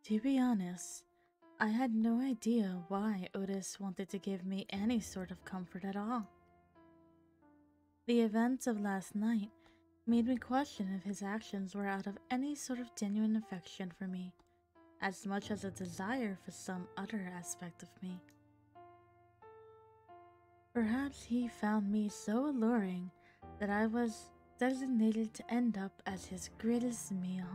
To be honest, I had no idea why Otis wanted to give me any sort of comfort at all. The events of last night made me question if his actions were out of any sort of genuine affection for me, as much as a desire for some other aspect of me. Perhaps he found me so alluring that I was designated to end up as his greatest meal.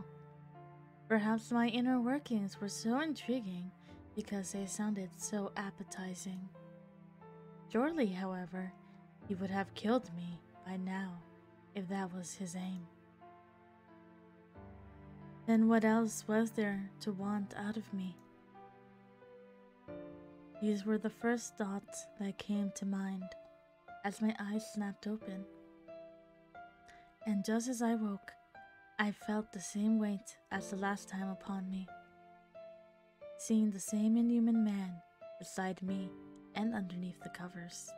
Perhaps my inner workings were so intriguing because they sounded so appetizing. Surely, however, he would have killed me by now if that was his aim. Then what else was there to want out of me? These were the first thoughts that came to mind as my eyes snapped open. And just as I woke, I felt the same weight as the last time upon me, seeing the same inhuman man beside me and underneath the covers.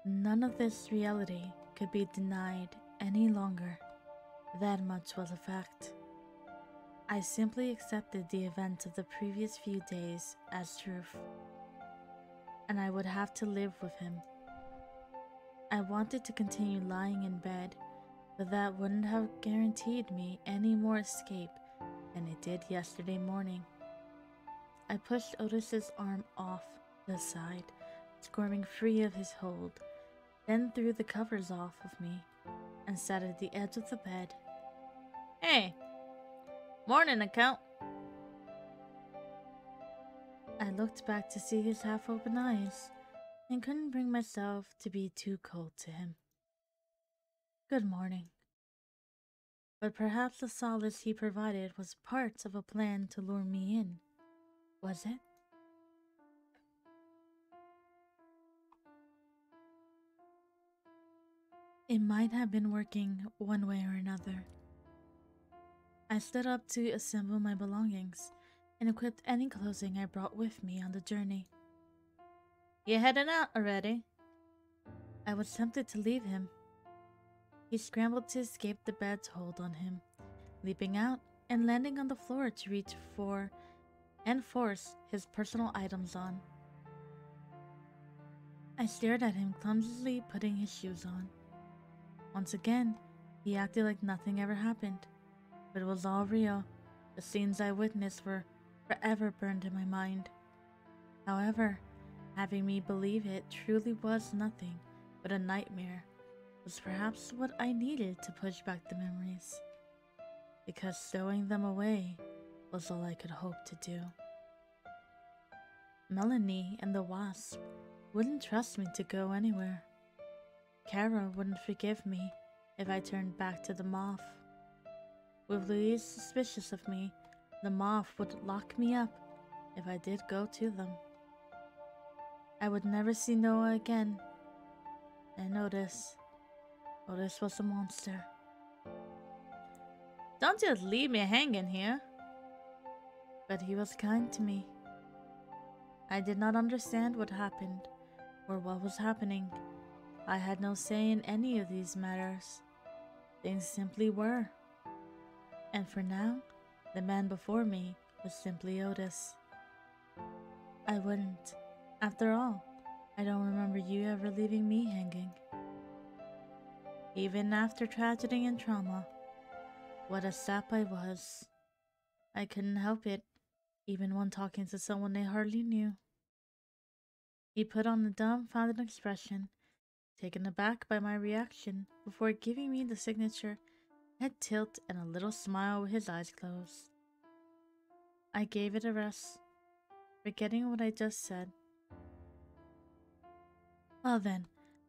None of this reality could be denied any longer. That much was a fact. I simply accepted the events of the previous few days as truth, and I would have to live with him. I wanted to continue lying in bed, but that wouldn't have guaranteed me any more escape than it did yesterday morning. I pushed Otis's arm off the side, squirming free of his hold, then threw the covers off of me and sat at the edge of the bed. "Hey, morning, account." I looked back to see his half-open eyes and couldn't bring myself to be too cold to him. "Good morning." But perhaps the solace he provided was part of a plan to lure me in. Was it? It might have been working one way or another. I stood up to assemble my belongings and equipped any clothing I brought with me on the journey. "You heading out already?" I was tempted to leave him. He scrambled to escape the bed's hold on him, leaping out and landing on the floor to reach for and force his personal items on. I stared at him clumsily putting his shoes on. Once again, he acted like nothing ever happened, but it was all real. The scenes I witnessed were forever burned in my mind. However, having me believe it truly was nothing but a nightmare was perhaps what I needed to push back the memories, because stowing them away was all I could hope to do. Melanie and the wasp wouldn't trust me to go anywhere. Kara wouldn't forgive me if I turned back to the moth. With Louise suspicious of me, the moth would lock me up if I did go to them. I would never see Noah again. And Otis was a monster. "Don't just leave me hanging here." But he was kind to me. I did not understand what happened or what was happening. I had no say in any of these matters. Things simply were. And for now, the man before me was simply Otis. I wouldn't. After all, I don't remember you ever leaving me hanging. Even after tragedy and trauma, what a sap I was. I couldn't help it, even when talking to someone they hardly knew. He put on a dumbfounded expression, taken aback by my reaction, before giving me the signature head tilt and a little smile with his eyes closed. I gave it a rest, forgetting what I just said. "Well then,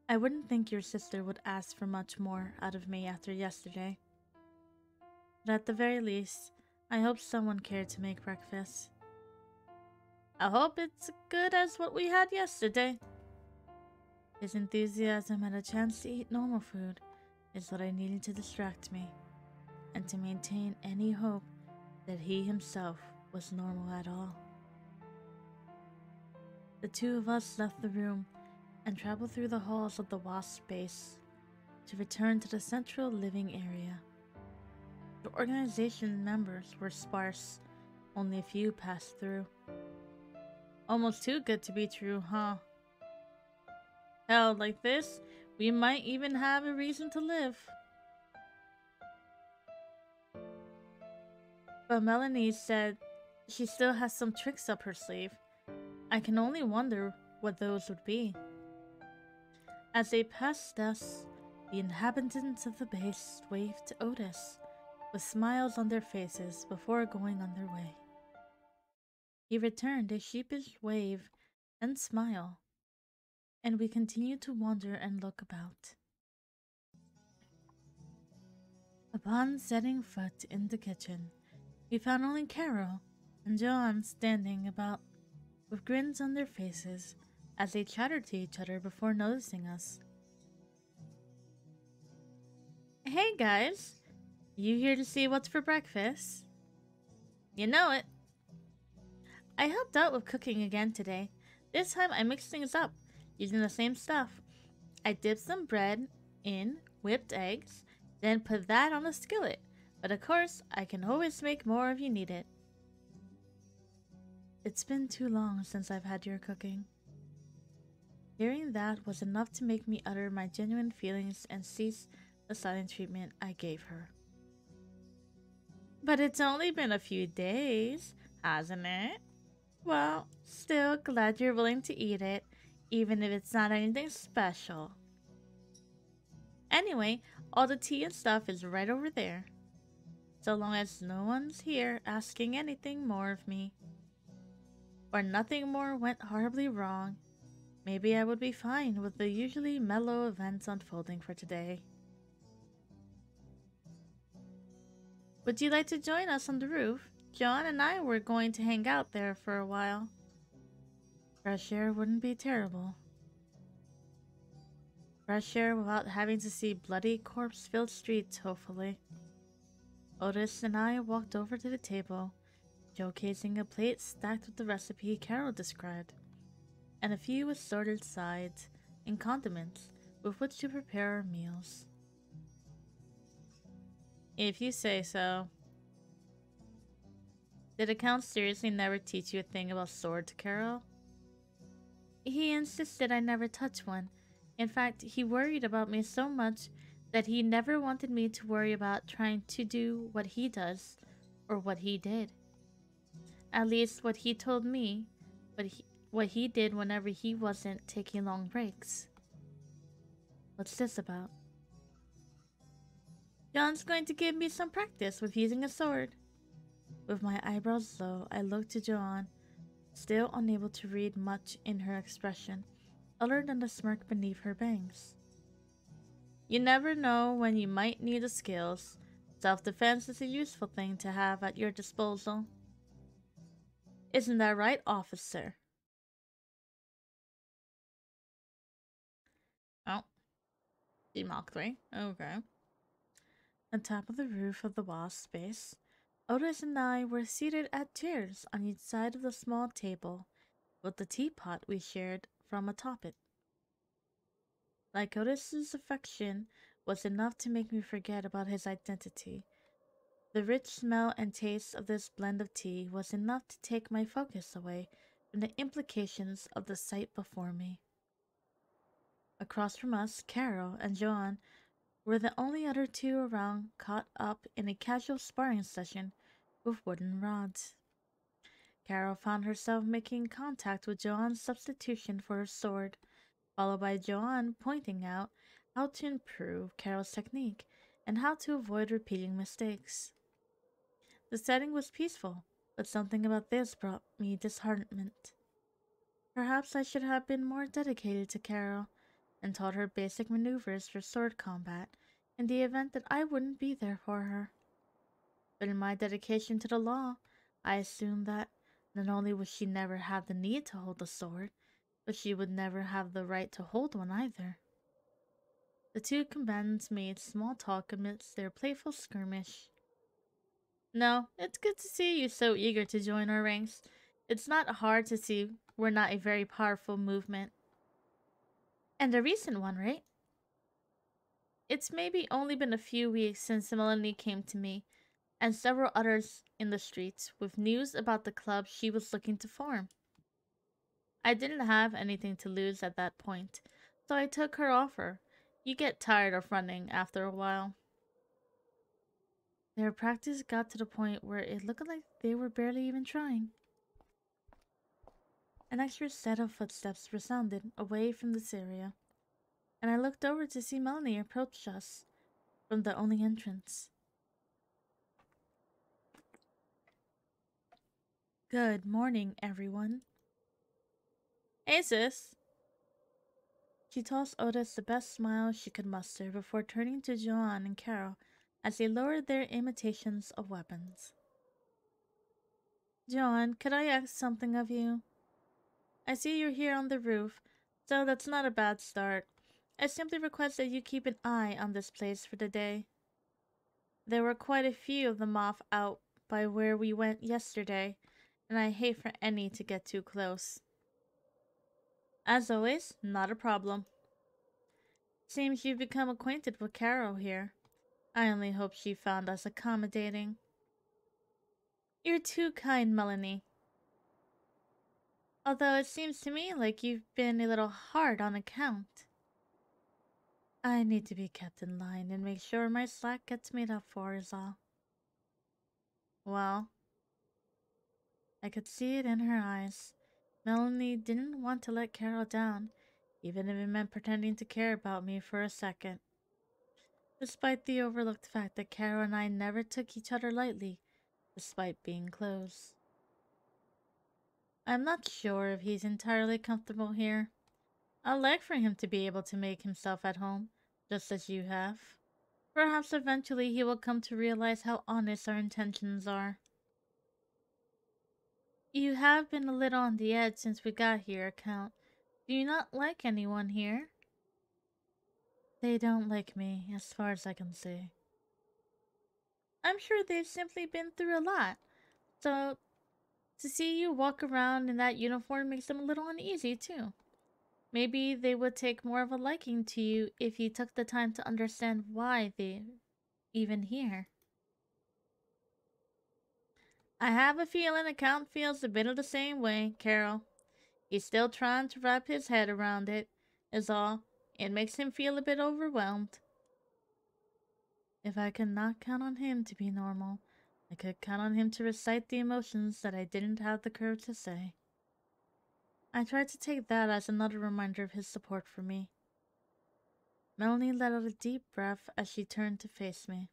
I wouldn't think your sister would ask for much more out of me after yesterday. But at the very least, I hope someone cared to make breakfast." "I hope it's good as what we had yesterday." His enthusiasm and a chance to eat normal food is what I needed to distract me, and to maintain any hope that he himself was normal at all. The two of us left the room and traveled through the halls of the wasp base to return to the central living area. The organization members were sparse, only a few passed through. Almost too good to be true, huh? Hell, like this, we might even have a reason to live. But Melanie said she still has some tricks up her sleeve. I can only wonder what those would be. As they passed us, the inhabitants of the base waved to Otis, with smiles on their faces before going on their way. He returned a sheepish wave and smile, and we continued to wander and look about. Upon setting foot in the kitchen, we found only Carol and John standing about with grins on their faces as they chattered to each other before noticing us. Hey guys, you here to see what's for breakfast? You know it. I helped out with cooking again today. This time I mixed things up, using the same stuff. I dipped some bread in whipped eggs, then put that on a skillet. But of course, I can always make more if you need it. It's been too long since I've had your cooking. Hearing that was enough to make me utter my genuine feelings and cease the silent treatment I gave her. But it's only been a few days, hasn't it? Well, still glad you're willing to eat it, even if it's not anything special. Anyway, all the tea and stuff is right over there. So long as no one's here asking anything more of me, or nothing more went horribly wrong, maybe I would be fine with the usually mellow events unfolding for today. Would you like to join us on the roof? John and I were going to hang out there for a while. Fresh air wouldn't be terrible. Fresh air without having to see bloody corpse-filled streets, hopefully. Otis and I walked over to the table, showcasing a plate stacked with the recipe Carol described, and a few assorted sides and condiments with which to prepare our meals. If you say so. Did the Count seriously never teach you a thing about swords, Carol? He insisted I never touch one. In fact, he worried about me so much that he never wanted me to worry about trying to do what he does, or what he did. At least what he told me, what he did whenever he wasn't taking long breaks. What's this about? John's going to give me some practice with using a sword. With my eyebrows low, I looked to John, still unable to read much in her expression, other than the smirk beneath her bangs. You never know when you might need the skills. Self-defense is a useful thing to have at your disposal. Isn't that right, officer? Oh. He mocked me. Okay. On top of the roof of the wasp space, Otis and I were seated at chairs on each side of the small table, with the teapot we shared from atop it. Like Otis's affection was enough to make me forget about his identity. The rich smell and taste of this blend of tea was enough to take my focus away from the implications of the sight before me. Across from us, Carol and John were the only other two around, caught up in a casual sparring session with wooden rods. Carol found herself making contact with John's substitution for her sword, followed by John pointing out how to improve Carol's technique and how to avoid repeating mistakes. The setting was peaceful, but something about this brought me disheartenment. Perhaps I should have been more dedicated to Carol and taught her basic maneuvers for sword combat in the event that I wouldn't be there for her. But in my dedication to the law, I assumed that not only would she never have the need to hold a sword, but she would never have the right to hold one either. The two combatants made small talk amidst their playful skirmish. No, it's good to see you so eager to join our ranks. It's not hard to see we're not a very powerful movement. And a recent one, right? It's maybe only been a few weeks since Melanie came to me, and several others in the streets with news about the club she was looking to form. I didn't have anything to lose at that point, so I took her offer. You get tired of running after a while. Their practice got to the point where it looked like they were barely even trying. An extra set of footsteps resounded away from this area, and I looked over to see Melanie approach us from the only entrance. Good morning, everyone. Hey, sis. She tossed Otis the best smile she could muster before turning to Joanne and Carol as they lowered their imitations of weapons. Joanne, could I ask something of you? I see you're here on the roof, so that's not a bad start. I simply request that you keep an eye on this place for the day. There were quite a few of the moth out by where we went yesterday, and I hate for any to get too close. As always, not a problem. Seems you've become acquainted with Carol here. I only hope she found us accommodating. You're too kind, Melanie. Although it seems to me like you've been a little hard on account. I need to be kept in line and make sure my slack gets made up for is all. Well, I could see it in her eyes. Melanie didn't want to let Carol down, even if it meant pretending to care about me for a second. Despite the overlooked fact that Carol and I never took each other lightly, despite being close. I'm not sure if he's entirely comfortable here. I'd like for him to be able to make himself at home, just as you have. Perhaps eventually he will come to realize how honest our intentions are. You have been a little on the edge since we got here, Count. Do you not like anyone here? They don't like me, as far as I can see. I'm sure they've simply been through a lot, so to see you walk around in that uniform makes them a little uneasy, too. Maybe they would take more of a liking to you if you took the time to understand why they're even here. I have a feeling the Count feels a bit of the same way, Carol. He's still trying to wrap his head around it, is all. It makes him feel a bit overwhelmed. If I could not count on him to be normal, I could count on him to recite the emotions that I didn't have the courage to say. I tried to take that as another reminder of his support for me. Melanie let out a deep breath as she turned to face me.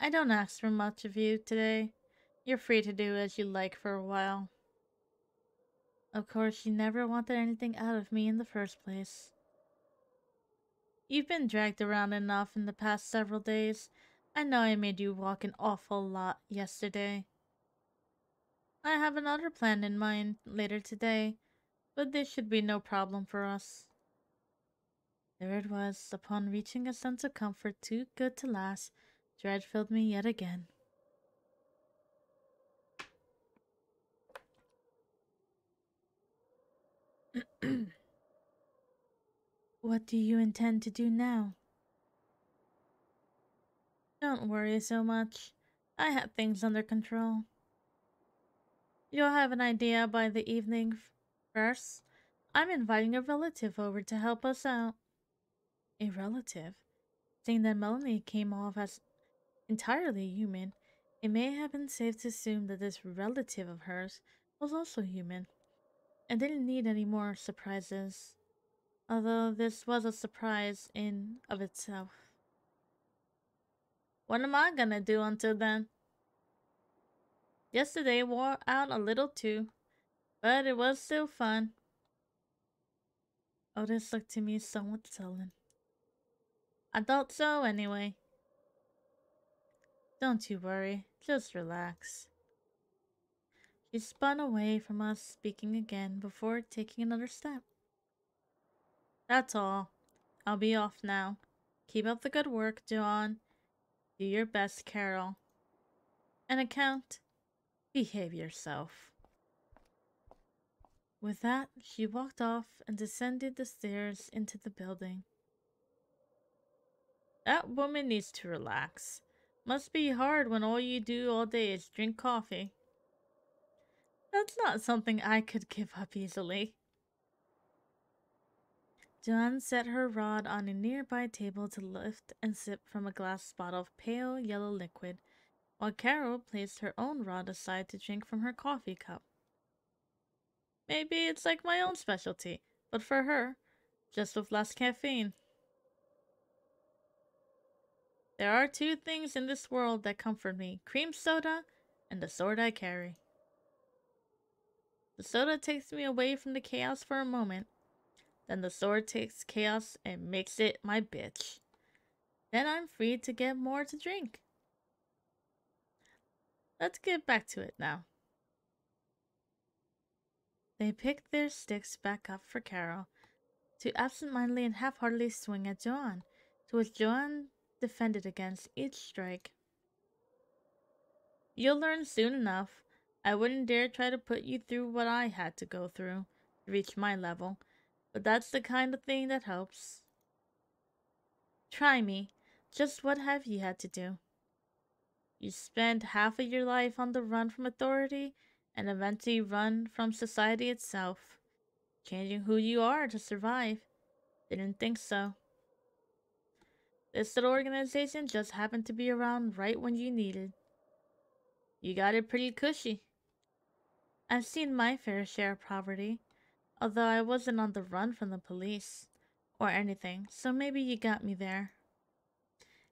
I don't ask for much of you today. You're free to do as you like for a while. Of course, you never wanted anything out of me in the first place. You've been dragged around enough in the past several days. I know I made you walk an awful lot yesterday. I have another plan in mind later today, but this should be no problem for us. There it was, upon reaching a sense of comfort too good to last, dread filled me yet again. What do you intend to do now? Don't worry so much. I have things under control. You'll have an idea by the evening. First, I'm inviting a relative over to help us out. A relative? Seeing that Melanie came off as entirely human, it may have been safe to assume that this relative of hers was also human, and didn't need any more surprises. Although this was a surprise in of itself. What am I gonna do until then? Yesterday wore out a little too, but it was still fun. Otis looked to me somewhat sullen. I thought so anyway. Don't you worry, just relax. She spun away from us, speaking again before taking another step. That's all. I'll be off now. Keep up the good work, Joanne. Do your best, Carol. And Account, behave yourself. With that, she walked off and descended the stairs into the building. That woman needs to relax. Must be hard when all you do all day is drink coffee. That's not something I could give up easily. Joanne set her rod on a nearby table to lift and sip from a glass bottle of pale yellow liquid, while Carol placed her own rod aside to drink from her coffee cup. Maybe it's like my own specialty, but for her, just with less caffeine. There are two things in this world that comfort me: cream soda and the sword I carry. The soda takes me away from the chaos for a moment, then the sword takes chaos and makes it my bitch. Then I'm free to get more to drink. Let's get back to it now. They picked their sticks back up for Carol to absentmindedly and half-heartedly swing at Joanne, to which Joanne defended against each strike. You'll learn soon enough. I wouldn't dare try to put you through what I had to go through to reach my level, but that's the kind of thing that helps. Try me. Just what have you had to do? You spend half of your life on the run from authority and eventually run from society itself, changing who you are to survive. Didn't think so. This little organization just happened to be around right when you needed. You got it pretty cushy. I've seen my fair share of poverty, although I wasn't on the run from the police or anything, so maybe you got me there.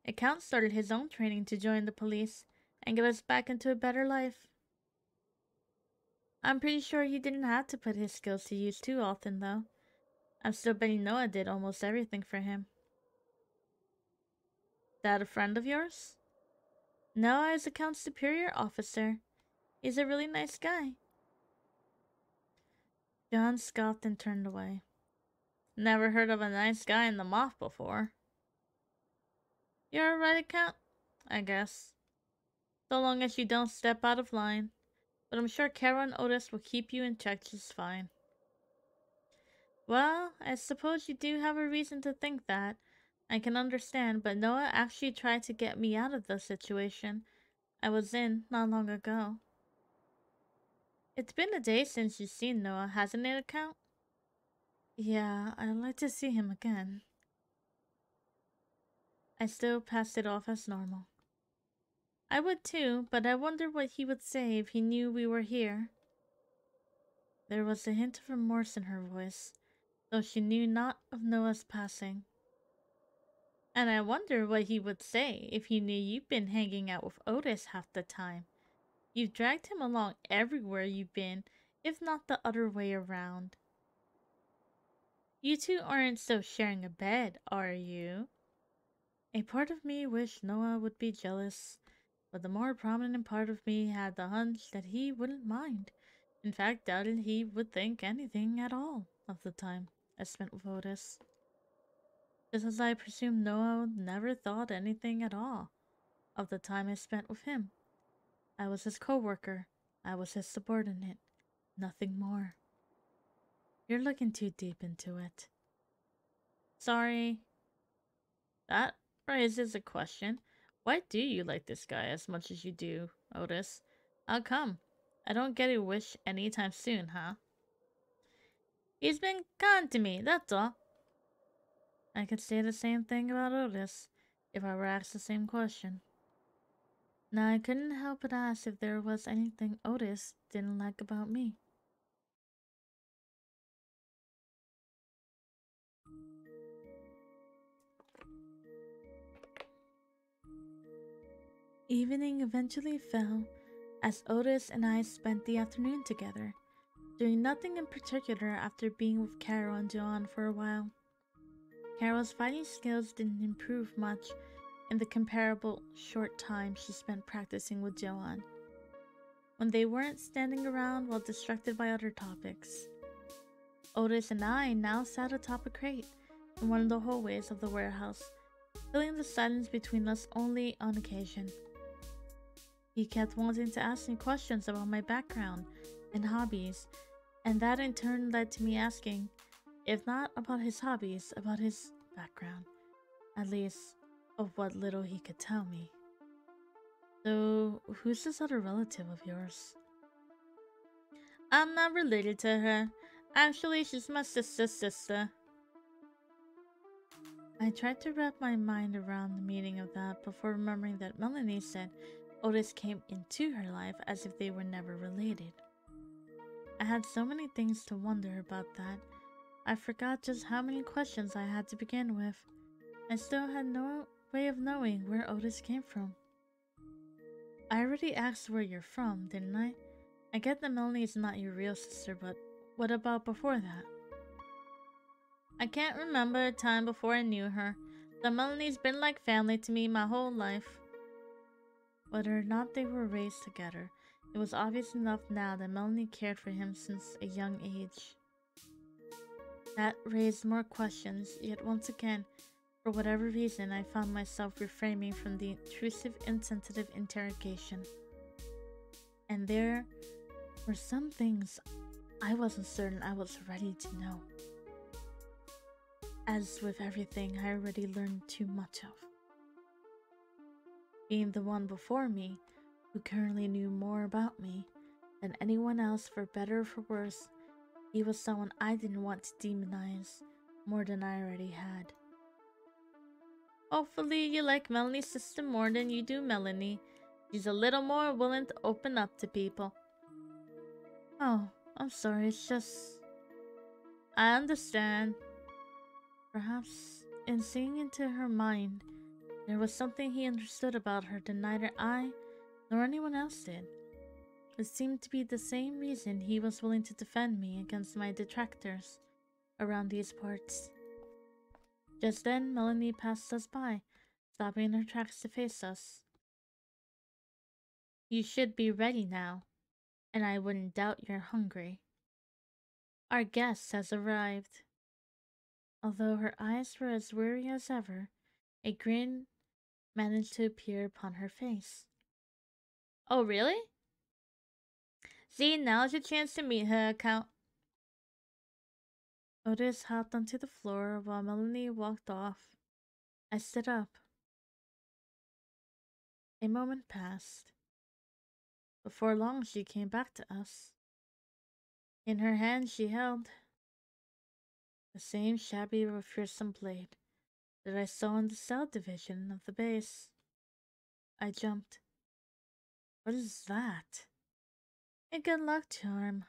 Account started his own training to join the police and get us back into a better life. I'm pretty sure he didn't have to put his skills to use too often, though. I'm still betting Noah did almost everything for him. That a friend of yours? Noah is Account Superior Officer. He's a really nice guy. John scoffed and turned away. Never heard of a nice guy in the moth before. You're a right, Account? I guess. So long as you don't step out of line. But I'm sure Carol and Otis will keep you in check just fine. Well, I suppose you do have a reason to think that. I can understand, but Noah actually tried to get me out of the situation I was in not long ago. It's been a day since you've seen Noah, hasn't it, Account? Yeah, I'd like to see him again. I still passed it off as normal. I would too, but I wonder what he would say if he knew we were here. There was a hint of remorse in her voice, though she knew not of Noah's passing. And I wonder what he would say if he knew you've been hanging out with Otis half the time. You've dragged him along everywhere you've been, if not the other way around. You two aren't still sharing a bed, are you? A part of me wished Noah would be jealous, but the more prominent part of me had the hunch that he wouldn't mind. In fact, doubted he would think anything at all of the time I spent with Otis. Just as I presumed Noah never thought anything at all of the time I spent with him. I was his co-worker. I was his subordinate. Nothing more. You're looking too deep into it. Sorry. That raises a question. Why do you like this guy as much as you do, Otis? How come? I don't get a wish anytime soon, huh? He's been kind to me, that's all. I could say the same thing about Otis if I were asked the same question. Now, I couldn't help but ask if there was anything Otis didn't like about me. Evening eventually fell as Otis and I spent the afternoon together, doing nothing in particular after being with Carol and Joanne for a while. Carol's fighting skills didn't improve much in the comparable short time she spent practicing with Joanne, when they weren't standing around while distracted by other topics. Otis and I now sat atop a crate in one of the hallways of the warehouse, filling the silence between us only on occasion. He kept wanting to ask me questions about my background and hobbies, and that in turn led to me asking, if not about his hobbies, about his background, at least of what little he could tell me. So, who's this other relative of yours? I'm not related to her. Actually, she's my sister's sister. I tried to wrap my mind around the meaning of that before remembering that Melanie said Otis came into her life as if they were never related. I had so many things to wonder about that. I forgot just how many questions I had to begin with. I still had no way of knowing where Otis came from. I already asked where you're from, didn't I? I get that Melanie is not your real sister, but what about before that? I can't remember a time before I knew her. The Melanie's been like family to me my whole life. Whether or not they were raised together, it was obvious enough now that Melanie cared for him since a young age. That raised more questions, yet once again, for whatever reason, I found myself refraining from the intrusive, insensitive interrogation. And there were some things I wasn't certain I was ready to know. As with everything I already learned too much of. Being the one before me, who currently knew more about me than anyone else, for better or for worse, he was someone I didn't want to demonize more than I already had. Hopefully you like Melanie's sister more than you do Melanie. She's a little more willing to open up to people. Oh, I'm sorry, it's just... I understand. Perhaps in seeing into her mind, there was something he understood about her that neither I nor anyone else did. It seemed to be the same reason he was willing to defend me against my detractors around these parts. Just then, Melanie passed us by, stopping in her tracks to face us. You should be ready now, and I wouldn't doubt you're hungry. Our guest has arrived. Although her eyes were as weary as ever, a grin managed to appear upon her face. Oh, really? See, now's your chance to meet her, Count. Otis hopped onto the floor while Melanie walked off. I stood up. A moment passed. Before long, she came back to us. In her hand, she held the same shabby but fearsome blade that I saw in the cell division of the base. I jumped. What is that? A good luck charm.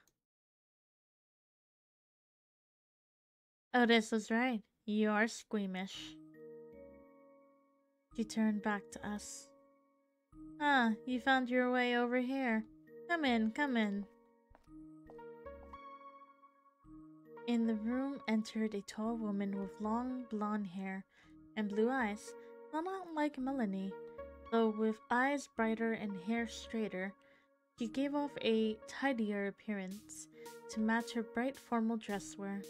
Otis was right. You are squeamish. She turned back to us. Ah, you found your way over here. Come in, come in. In the room entered a tall woman with long blonde hair and blue eyes, not unlike Melanie, though with eyes brighter and hair straighter. She gave off a tidier appearance to match her bright formal dress wear.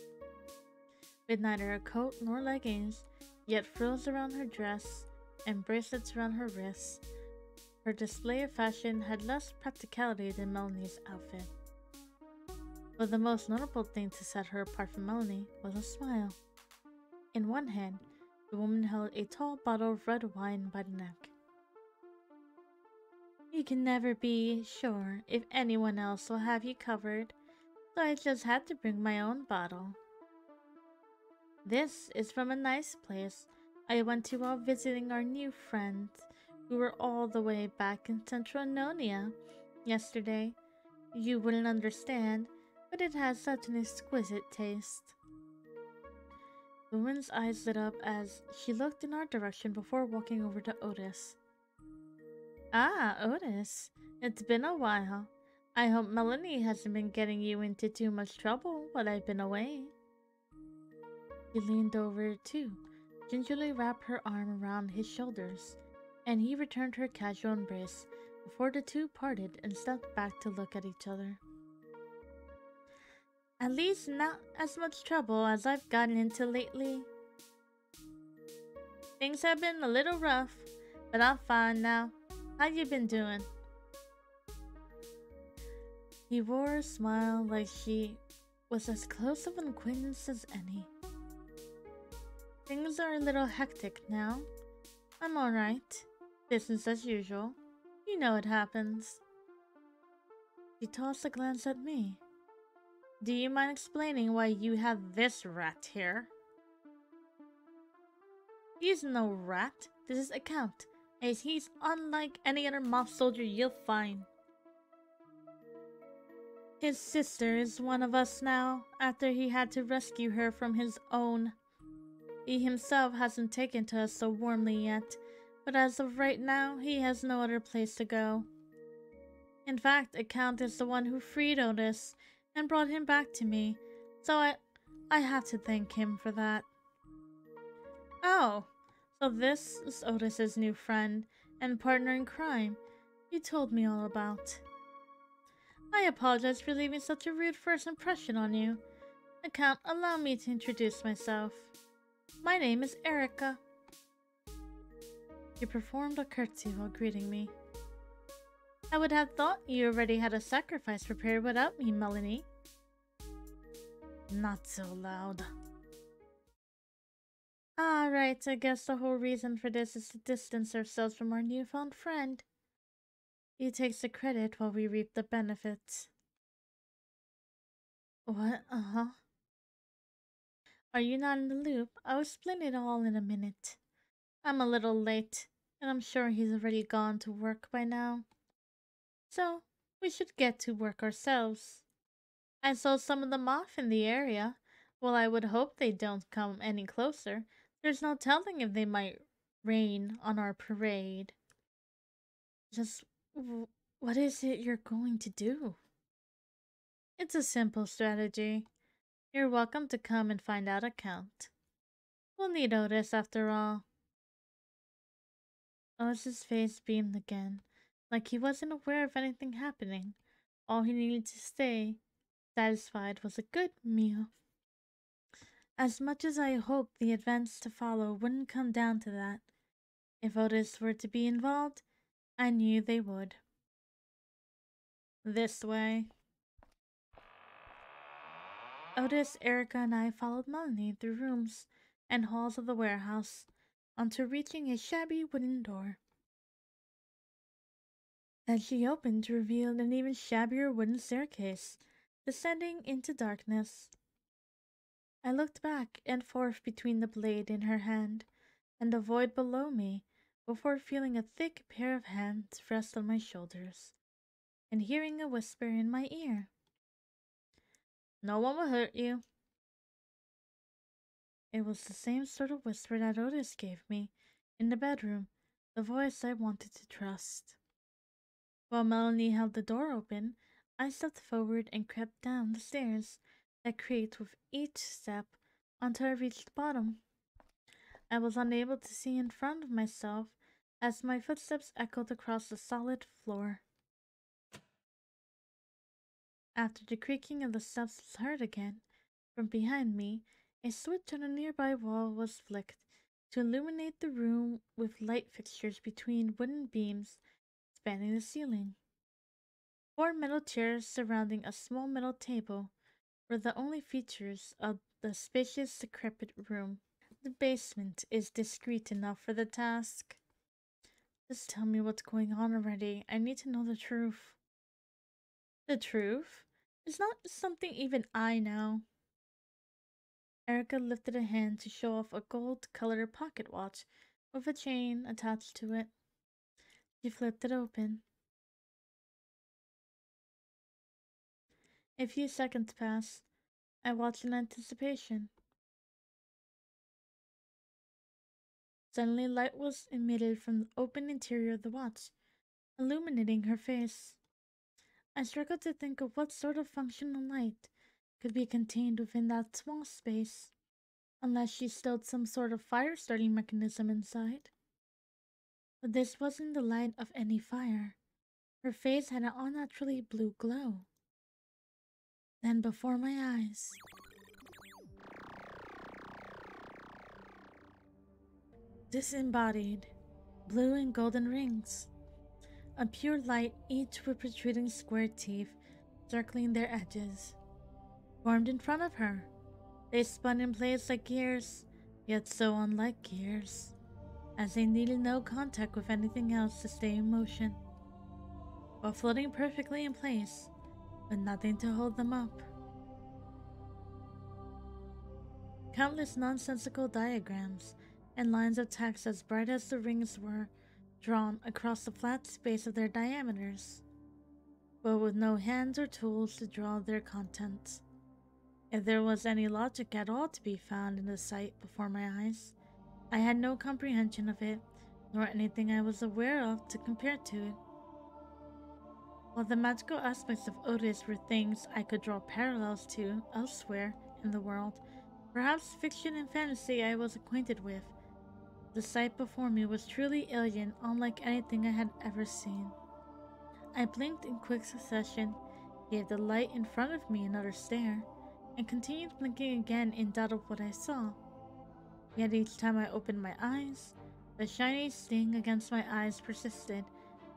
With neither a coat nor leggings, yet frills around her dress and bracelets around her wrists, her display of fashion had less practicality than Melanie's outfit. But the most notable thing to set her apart from Melanie was a smile. In one hand, the woman held a tall bottle of red wine by the neck. You can never be sure if anyone else will have you covered, so I just had to bring my own bottle. This is from a nice place I went to while visiting our new friends, who were all the way back in Central Nonia yesterday. You wouldn't understand, but it has such an exquisite taste. The woman's eyes lit up as she looked in our direction before walking over to Otis. Ah, Otis, it's been a while. I hope Melanie hasn't been getting you into too much trouble while I've been away. She leaned over too, gingerly wrapped her arm around his shoulders, and he returned her casual embrace before the two parted and stepped back to look at each other. At least not as much trouble as I've gotten into lately. Things have been a little rough, but I'm fine now. How you been doing? He wore a smile like she was as close of an acquaintance as any. Things are a little hectic now. I'm alright. Business as usual. You know it happens. She tossed a glance at me. Do you mind explaining why you have this rat here? He's no rat. This is a count, as he's unlike any other moth soldier you'll find. His sister is one of us now, after he had to rescue her from his own. He himself hasn't taken to us so warmly yet, but as of right now, he has no other place to go. In fact, a count is the one who freed Otis and brought him back to me, so I have to thank him for that. Oh, so this is Otis's new friend and partner in crime you told me all about. I apologize for leaving such a rude first impression on you. Count, allow me to introduce myself. My name is Erica. You performed a curtsy while greeting me. I would have thought you already had a sacrifice prepared without me, Melanie. Not so loud. Ah, right, I guess the whole reason for this is to distance ourselves from our newfound friend. He takes the credit while we reap the benefits. What? Uh-huh. Are you not in the loop? I'll explain it all in a minute. I'm a little late, and I'm sure he's already gone to work by now. So, we should get to work ourselves. I saw some of them off in the area. While I would hope they don't come any closer, there's no telling if they might rain on our parade. Just what is it you're going to do? It's a simple strategy. You're welcome to come and find out, Count. We'll need Otis after all. Otis's face beamed again, like he wasn't aware of anything happening. All he needed to stay satisfied was a good meal. As much as I hoped the events to follow wouldn't come down to that, if Otis were to be involved, I knew they would. This way. Otis, Erica, and I followed Melanie through rooms and halls of the warehouse until reaching a shabby wooden door that she opened to reveal an even shabbier wooden staircase descending into darkness. I looked back and forth between the blade in her hand and the void below me before feeling a thick pair of hands rest on my shoulders and hearing a whisper in my ear. No one will hurt you. It was the same sort of whisper that Otis gave me in the bedroom, the voice I wanted to trust. While Melanie held the door open, I stepped forward and crept down the stairs that creaked with each step until I reached the bottom. I was unable to see in front of myself as my footsteps echoed across the solid floor. After the creaking of the steps was heard again, from behind me, a switch on a nearby wall was flicked to illuminate the room with light fixtures between wooden beams spanning the ceiling. 4 metal chairs surrounding a small metal table were the only features of the spacious, decrepit room. The basement is discreet enough for the task. Just tell me what's going on already. I need to know the truth. The truth? It's not something even I know. Erica lifted a hand to show off a gold-colored pocket watch with a chain attached to it. She flipped it open. A few seconds passed. I watched in anticipation. Suddenly, light was emitted from the open interior of the watch, illuminating her face. I struggled to think of what sort of functional light could be contained within that small space, unless she stowed some sort of fire-starting mechanism inside. But this wasn't the light of any fire. Her face had an unnaturally blue glow. Then before my eyes, disembodied, blue and golden rings, a pure light, each with protruding square teeth circling their edges, formed in front of her. They spun in place like gears, yet so unlike gears, as they needed no contact with anything else to stay in motion. while floating perfectly in place, with nothing to hold them up. Countless nonsensical diagrams and lines of text as bright as the rings were drawn across the flat space of their diameters, but with no hands or tools to draw their contents. If there was any logic at all to be found in the sight before my eyes, I had no comprehension of it, nor anything I was aware of to compare to it. While the magical aspects of Otis were things I could draw parallels to elsewhere in the world, perhaps fiction and fantasy I was acquainted with, the sight before me was truly alien, unlike anything I had ever seen. I blinked in quick succession, gave the light in front of me another stare, and continued blinking again in doubt of what I saw. Yet each time I opened my eyes, the shiny sting against my eyes persisted,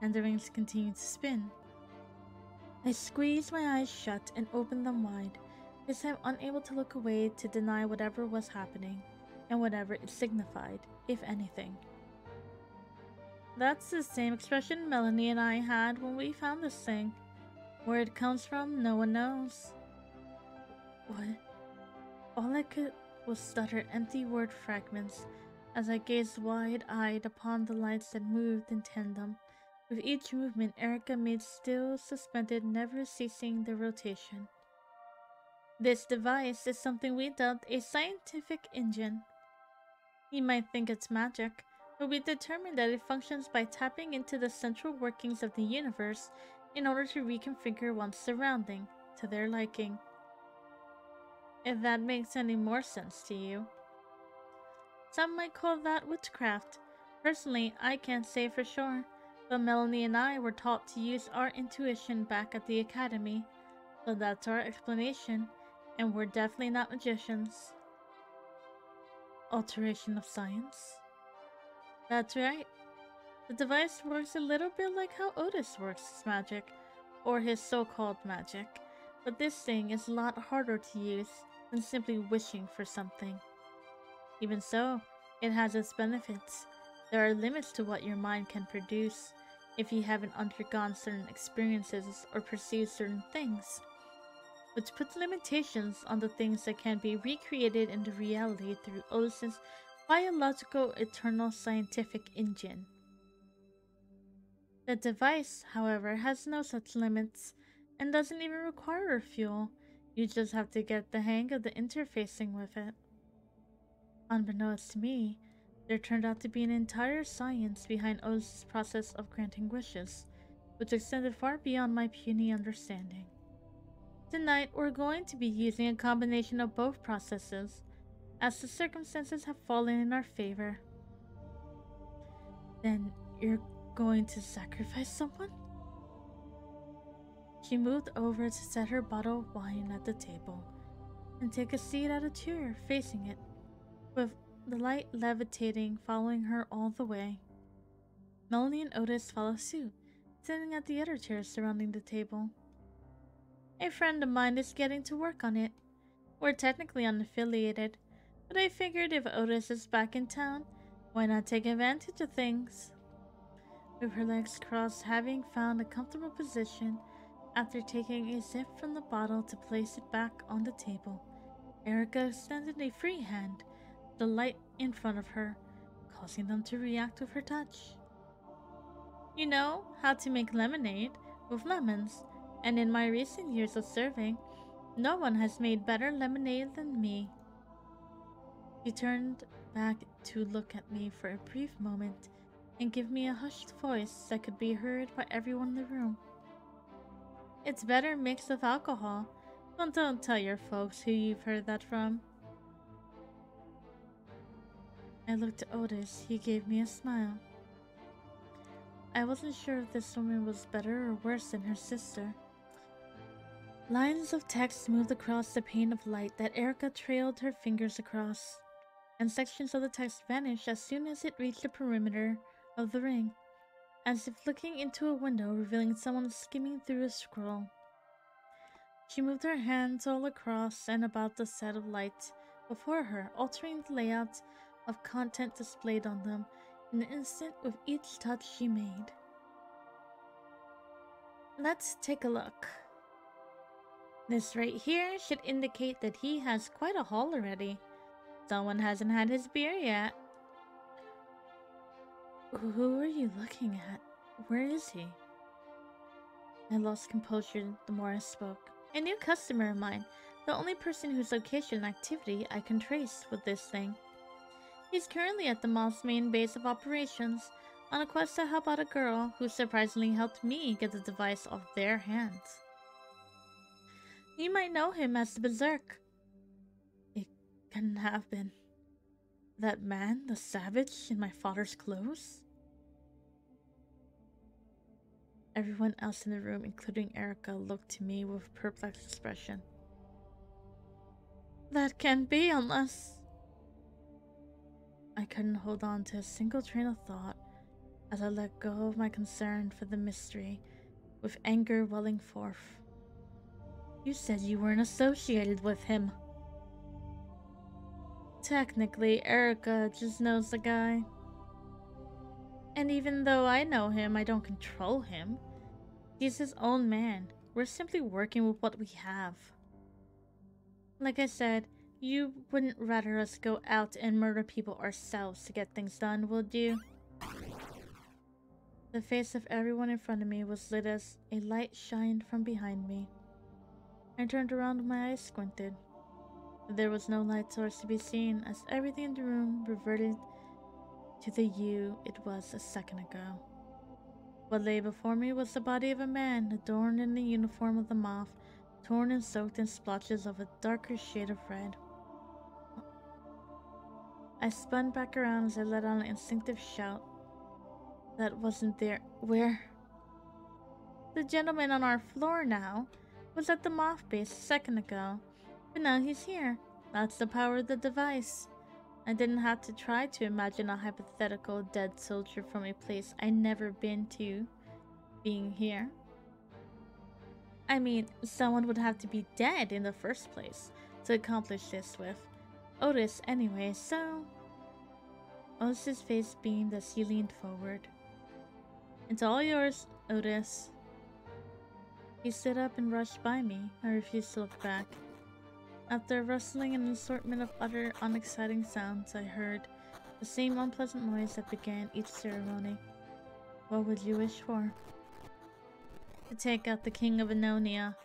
and the rings continued to spin. I squeezed my eyes shut and opened them wide, this time unable to look away to deny whatever was happening, and whatever it signified, if anything. That's the same expression Melanie and I had when we found this thing. Where it comes from, no one knows. What? All I could was stutter empty word fragments as I gazed wide-eyed upon the lights that moved in tandem. With each movement, Erica made still, suspended, never ceasing their rotation. This device is something we dubbed a scientific engine. You might think it's magic, but we determined that it functions by tapping into the central workings of the universe in order to reconfigure one's surrounding to their liking. If that makes any more sense to you. Some might call that witchcraft. Personally, I can't say for sure, but Melanie and I were taught to use our intuition back at the academy, so that's our explanation, and we're definitely not magicians. Alteration of science? That's right. The device works a little bit like how Otis works his magic, or his so-called magic, but this thing is a lot harder to use than simply wishing for something. Even so, it has its benefits. There are limits to what your mind can produce if you haven't undergone certain experiences or pursued certain things, which puts limitations on the things that can be recreated into reality through Otis's biological eternal scientific engine. The device, however, has no such limits and doesn't even require fuel. You just have to get the hang of the interfacing with it. Unbeknownst to me, there turned out to be an entire science behind Otis's process of granting wishes, which extended far beyond my puny understanding. Tonight, we're going to be using a combination of both processes, as the circumstances have fallen in our favor. Then, you're going to sacrifice someone? She moved over to set her bottle of wine at the table and take a seat at a chair facing it, with the light levitating following her all the way. Melanie and Otis follow suit, sitting at the other chairs surrounding the table. A friend of mine is getting to work on it. We're technically unaffiliated, but I figured if Otis is back in town, why not take advantage of things? With her legs crossed, having found a comfortable position after taking a sip from the bottle to place it back on the table, Erica extended a free hand to the light in front of her, causing them to react with her touch. You know how to make lemonade with lemons, and in my recent years of serving, no one has made better lemonade than me. She turned back to look at me for a brief moment and give me a hushed voice that could be heard by everyone in the room. It's better mixed with alcohol, but don't tell your folks who you've heard that from. I looked at Otis. He gave me a smile. I wasn't sure if this woman was better or worse than her sister. Lines of text moved across the pane of light that Erica trailed her fingers across, and sections of the text vanished as soon as it reached the perimeter of the ring, as if looking into a window revealing someone skimming through a scroll. She moved her hands all across and about the set of lights before her, altering the layout of content displayed on them in an instant with each touch she made. Let's take a look. This right here should indicate that he has quite a haul already. Someone hasn't had his beer yet. Who are you looking at? Where is he? I lost composure the more I spoke. A new customer of mine, the only person whose location and activity I can trace with this thing. He's currently at the mall's main base of operations, on a quest to help out a girl who surprisingly helped me get the device off their hands. You might know him as the Berserk. It couldn't have been. That man, the savage, in my father's clothes? Everyone else in the room, including Erica, looked to me with a perplexed expression. That can't be unless... I couldn't hold on to a single train of thought as I let go of my concern for the mystery, with anger welling forth. You said you weren't associated with him. Technically, Erica just knows the guy. And even though I know him, I don't control him. He's his own man. We're simply working with what we have. Like I said, you wouldn't rather us go out and murder people ourselves to get things done, would you? The face of everyone in front of me was lit as a light shined from behind me. I turned around and my eyes squinted. There was no light source to be seen as everything in the room reverted to the you it was a second ago. What lay before me was the body of a man adorned in the uniform of the moth, torn and soaked in splotches of a darker shade of red. I spun back around as I let out an instinctive shout. That wasn't there. Where? The gentleman on our floor now was at the moth base a second ago, but now he's here. That's the power of the device. I didn't have to try to imagine a hypothetical dead soldier from a place I'd never been to being here. I mean, someone would have to be dead in the first place to accomplish this with. Otis anyway, so... Otis's face beamed as he leaned forward. It's all yours, Otis. He stood up and rushed by me. I refused to look back. After rustling and an assortment of other unexciting sounds, I heard the same unpleasant noise that began each ceremony. What would you wish for? To take out the King of Enonia.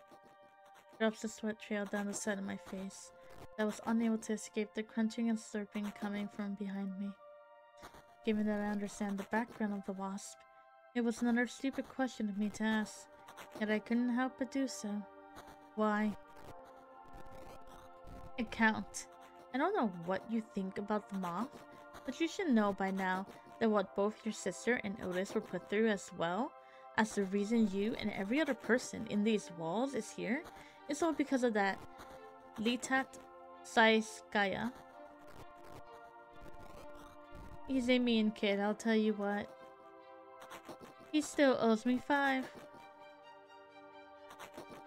Drops of sweat trailed down the side of my face. I was unable to escape the crunching and slurping coming from behind me. Given that I understand the background of the wasp, it was another stupid question of me to ask, yet I couldn't help but do so. Why? Account. I don't know what you think about the moth, but you should know by now that what both your sister and Otis were put through, as well as the reason you and every other person in these walls is here, is all because of that Litat Saiskaya. He's a mean kid, I'll tell you what. He still owes me 5.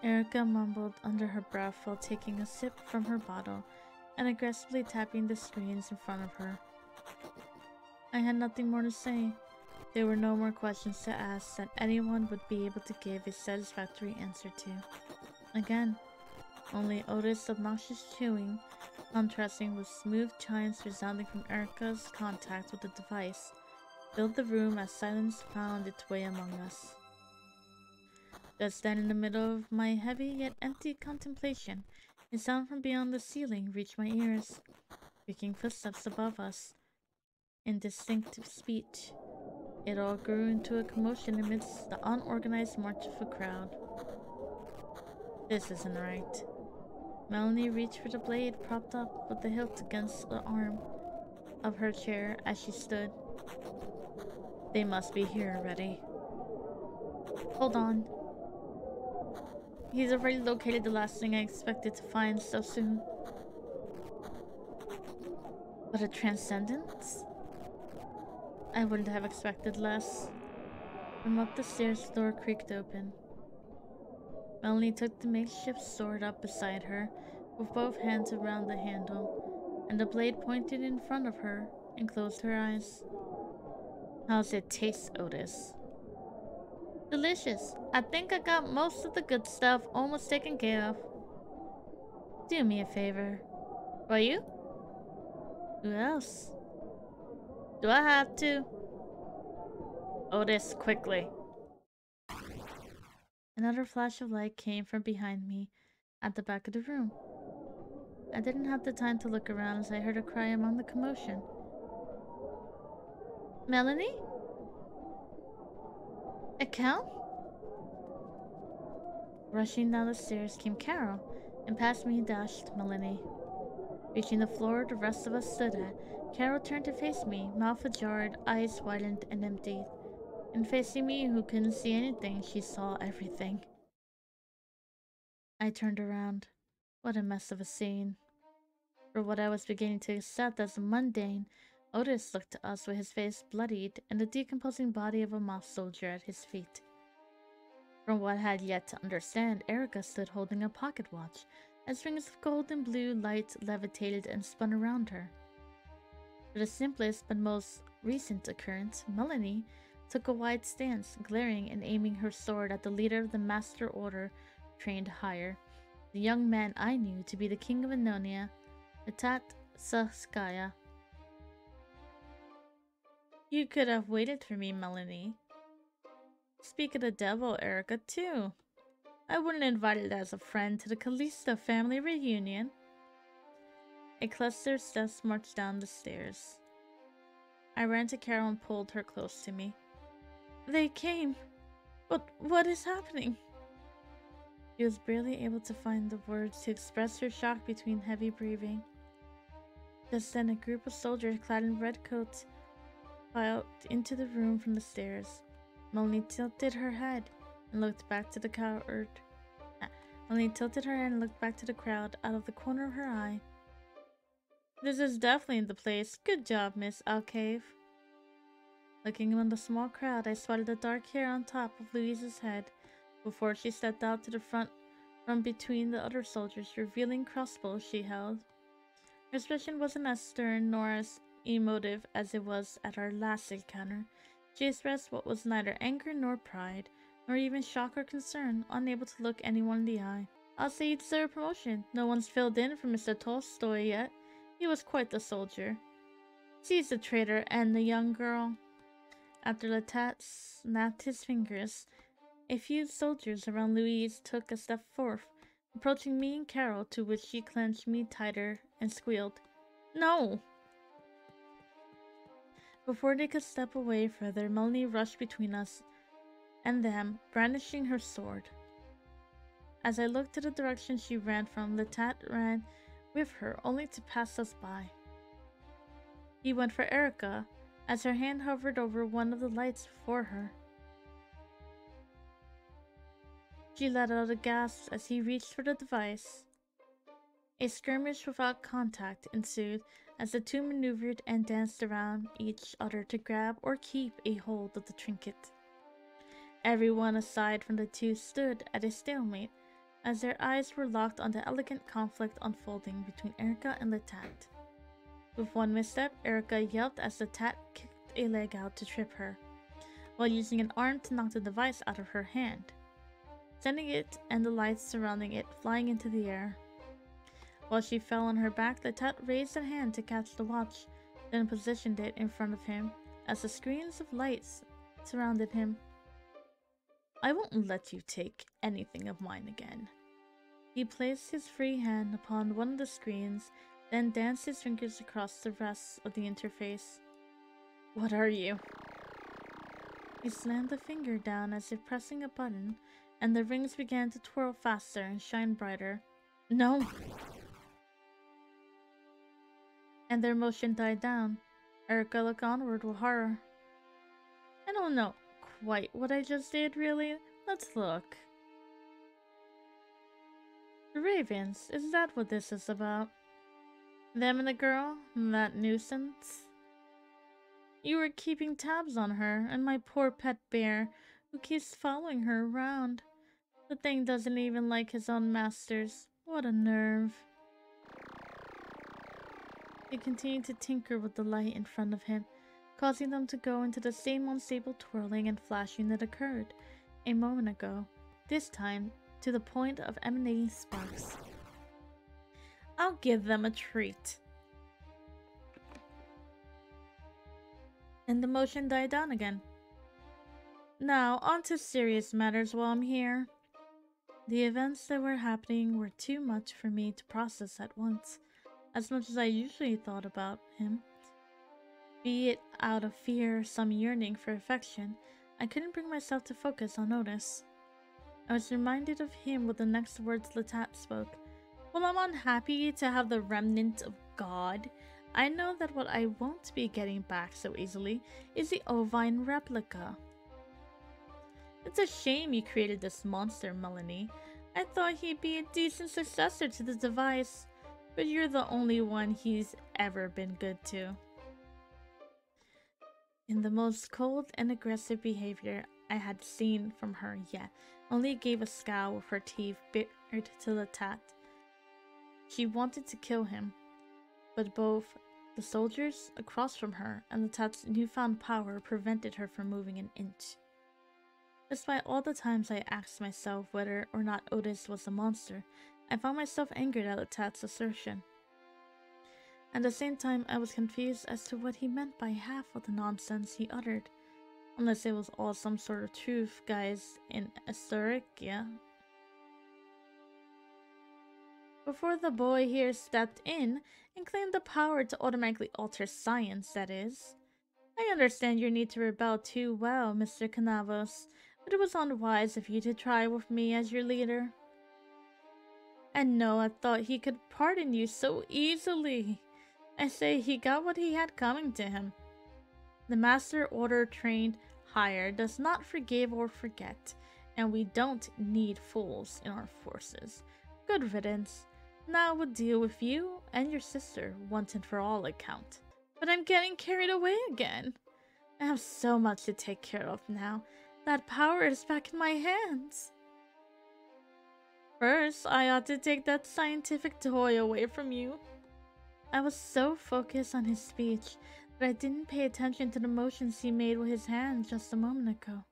Erica mumbled under her breath while taking a sip from her bottle and aggressively tapping the screens in front of her. I had nothing more to say. There were no more questions to ask that anyone would be able to give a satisfactory answer to. Again, only Otis' obnoxious chewing, contrasting with smooth chimes resounding from Erica's contact with the device, filled the room as silence found its way among us. Just then, in the middle of my heavy yet empty contemplation, a sound from beyond the ceiling reached my ears, creaking footsteps above us. Indistinct speech. It all grew into a commotion amidst the unorganized march of a crowd. This isn't right. Melanie reached for the blade propped up with the hilt against the arm of her chair as she stood. They must be here already. Hold on. He's already located the last thing I expected to find so soon. But a transcendence? I wouldn't have expected less. From up the stairs, the door creaked open. Melanie took the makeshift sword up beside her, with both hands around the handle, and the blade pointed in front of her, and closed her eyes. How's it taste, Otis? Delicious. I think I got most of the good stuff almost taken care of. Do me a favor. Will you? Who else? Do I have to? Otis, quickly. Another flash of light came from behind me at the back of the room. I didn't have the time to look around as I heard a cry among the commotion. Melanie? A cow? Rushing down the stairs came Carol, and past me dashed Melanie. Reaching the floor the rest of us stood at, Carol turned to face me, mouth ajar, eyes widened and emptied. And facing me, who couldn't see anything, she saw everything. I turned around. What a mess of a scene. For what I was beginning to accept as mundane, Otis looked to us with his face bloodied and the decomposing body of a moth soldier at his feet. From what I had yet to understand, Erica stood holding a pocket watch as rings of gold and blue light levitated and spun around her. For the simplest but most recent occurrence, Melanie took a wide stance, glaring and aiming her sword at the leader of the Master Order trained higher, the young man I knew to be the King of Enonia, Atat Saskaya. You could have waited for me, Melanie. Speak of the devil, Erica, too. I wouldn't invite it as a friend to the Callisto family reunion. A cluster of steps marched down the stairs. I ran to Carol and pulled her close to me. They came. But what is happening? She was barely able to find the words to express her shock between heavy breathing. Just then, a group of soldiers clad in red coats filed into the room from the stairs. Melanie tilted her head and looked back to the crowd. Melanie tilted her head and looked back to the crowd out of the corner of her eye. This is definitely the place. Good job, Miss Alcave. Looking among the small crowd, I spotted the dark hair on top of Louise's head before she stepped out to the front from between the other soldiers, revealing crossbows she held. Her expression wasn't as stern nor as emotive as it was at our last encounter. She expressed what was neither anger nor pride, nor even shock or concern, unable to look anyone in the eye. I'll say you deserve a promotion. No one's filled in for Mr. Tolstoy yet. He was quite the soldier. Seize the traitor and the young girl. After Latat snapped his fingers, a few soldiers around Louise took a step forth, approaching me and Carol, to which she clenched me tighter and squealed, "No!" Before they could step away further, Melanie rushed between us and them, brandishing her sword. As I looked to the direction she ran from, Latat ran with her, only to pass us by. He went for Erica, as her hand hovered over one of the lights before her. She let out a gasp as he reached for the device. A skirmish without contact ensued as the two maneuvered and danced around each other to grab or keep a hold of the trinket. Everyone aside from the two stood at a stalemate as their eyes were locked on the elegant conflict unfolding between Erica and Latat. With one misstep, Erica yelped as Latat kicked a leg out to trip her, while using an arm to knock the device out of her hand, sending it and the lights surrounding it flying into the air. While she fell on her back, Latat raised a hand to catch the watch, then positioned it in front of him as the screens of lights surrounded him. I won't let you take anything of mine again. He placed his free hand upon one of the screens, then danced his fingers across the rest of the interface. What are you? He slammed the finger down as if pressing a button, and the rings began to twirl faster and shine brighter. No! And their motion died down. Erica looked onward with horror. I don't know quite what I just did, really. Let's look. The Ravens, is that what this is about? Them and the girl? That nuisance? You were keeping tabs on her, and my poor pet bear, who keeps following her around. The thing doesn't even like his own masters. What a nerve. He continued to tinker with the light in front of him, causing them to go into the same unstable twirling and flashing that occurred a moment ago, this time to the point of emanating sparks. I'll give them a treat. And the motion died down again. Now, on to serious matters while I'm here. The events that were happening were too much for me to process at once, as much as I usually thought about him. Be it out of fear or some yearning for affection, I couldn't bring myself to focus on Otis. I was reminded of him with the next words Latat spoke. While I'm unhappy to have the remnant of God, I know that what I won't be getting back so easily is the Ovine Replica. It's a shame you created this monster, Melanie. I thought he'd be a decent successor to the device, but you're the only one he's ever been good to. In the most cold and aggressive behavior I had seen from her yet, only gave a scowl with her teeth bared to Latat. She wanted to kill him, but both the soldiers across from her and Latat's newfound power prevented her from moving an inch. Despite all the times I asked myself whether or not Otis was a monster, I found myself angered at Latat's assertion. At the same time, I was confused as to what he meant by half of the nonsense he uttered, unless it was all some sort of truth, guys, in Asturica. Before the boy here stepped in and claimed the power to automatically alter science, that is. I understand your need to rebel too well, Mr. Canavos, but it was unwise of you to try with me as your leader. And no, I thought he could pardon you so easily. I say he got what he had coming to him. The master order trained hire does not forgive or forget, and we don't need fools in our forces. Good riddance. Now we'll deal with you and your sister once and for all account. But I'm getting carried away again. I have so much to take care of now. That power is back in my hands. First, I ought to take that scientific toy away from you. I was so focused on his speech that I didn't pay attention to the motions he made with his hand just a moment ago.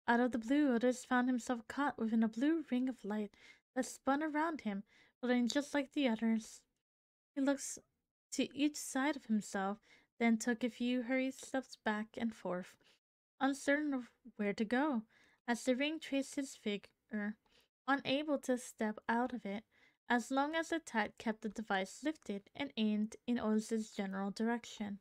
Out of the blue, Otis found himself caught within a blue ring of light that spun around him, floating just like the others. He looked to each side of himself, then took a few hurried steps back and forth, uncertain of where to go, as the ring traced his figure, unable to step out of it, as long as the tat kept the device lifted and aimed in Otis's general direction.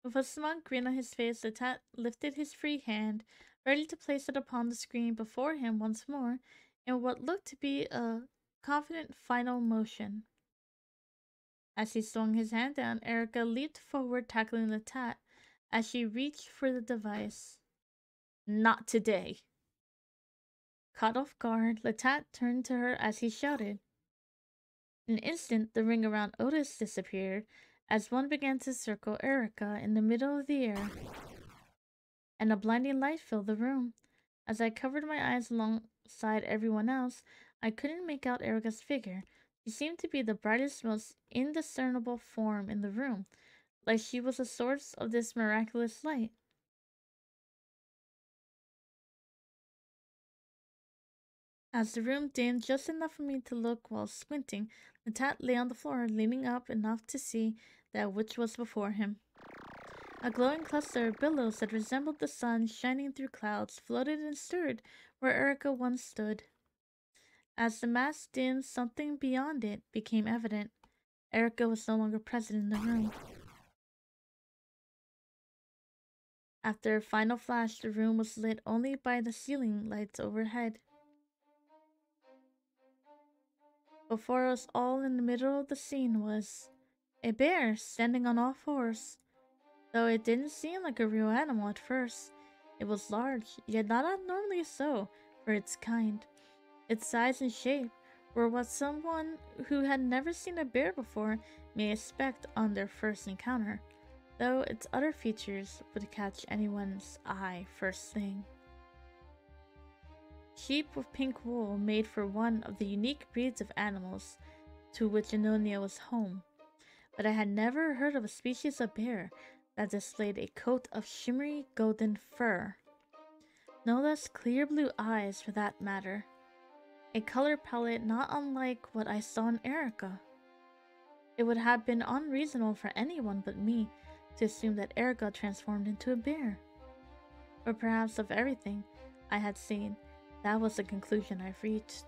With a smug grin on his face, the tat lifted his free hand, ready to place it upon the screen before him once more, in what looked to be a confident final motion. As he swung his hand down, Erica leaped forward, tackling the tat as she reached for the device. Not today. Caught off guard, Latat turned to her as he shouted. In an instant, the ring around Otis disappeared as one began to circle Erica in the middle of the air, and a blinding light filled the room. As I covered my eyes alongside everyone else, I couldn't make out Erica's figure. She seemed to be the brightest, most indiscernible form in the room, like she was the source of this miraculous light. As the room dimmed just enough for me to look while squinting, the tat lay on the floor, leaning up enough to see that which was before him. A glowing cluster of billows that resembled the sun shining through clouds floated and stirred where Erica once stood. As the mass dimmed, something beyond it became evident. Erica was no longer present in the room. After a final flash, the room was lit only by the ceiling lights overhead. Before us all in the middle of the scene was a bear standing on all fours. Though it didn't seem like a real animal at first, it was large, yet not abnormally so for its kind. Its size and shape were what someone who had never seen a bear before may expect on their first encounter, though its other features would catch anyone's eye first thing. Sheep with pink wool made for one of the unique breeds of animals to which Enonia was home, but I had never heard of a species of bear that displayed a coat of shimmery golden fur. No less clear blue eyes for that matter. A color palette not unlike what I saw in Erica. It would have been unreasonable for anyone but me to assume that Erica transformed into a bear. Or perhaps of everything I had seen, that was the conclusion I've reached.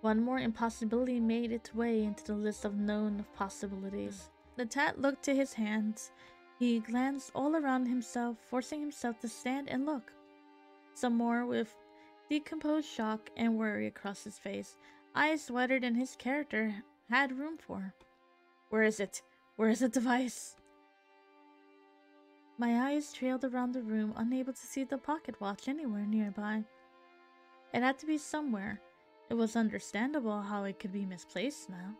One more impossibility made its way into the list of known possibilities. The tat looked to his hands. He glanced all around himself, forcing himself to stand and look. Some more with decomposed shock and worry across his face, eyes wider than his character had room for. Where is it? Where is the device? My eyes trailed around the room, unable to see the pocket watch anywhere nearby. It had to be somewhere. It was understandable how it could be misplaced now.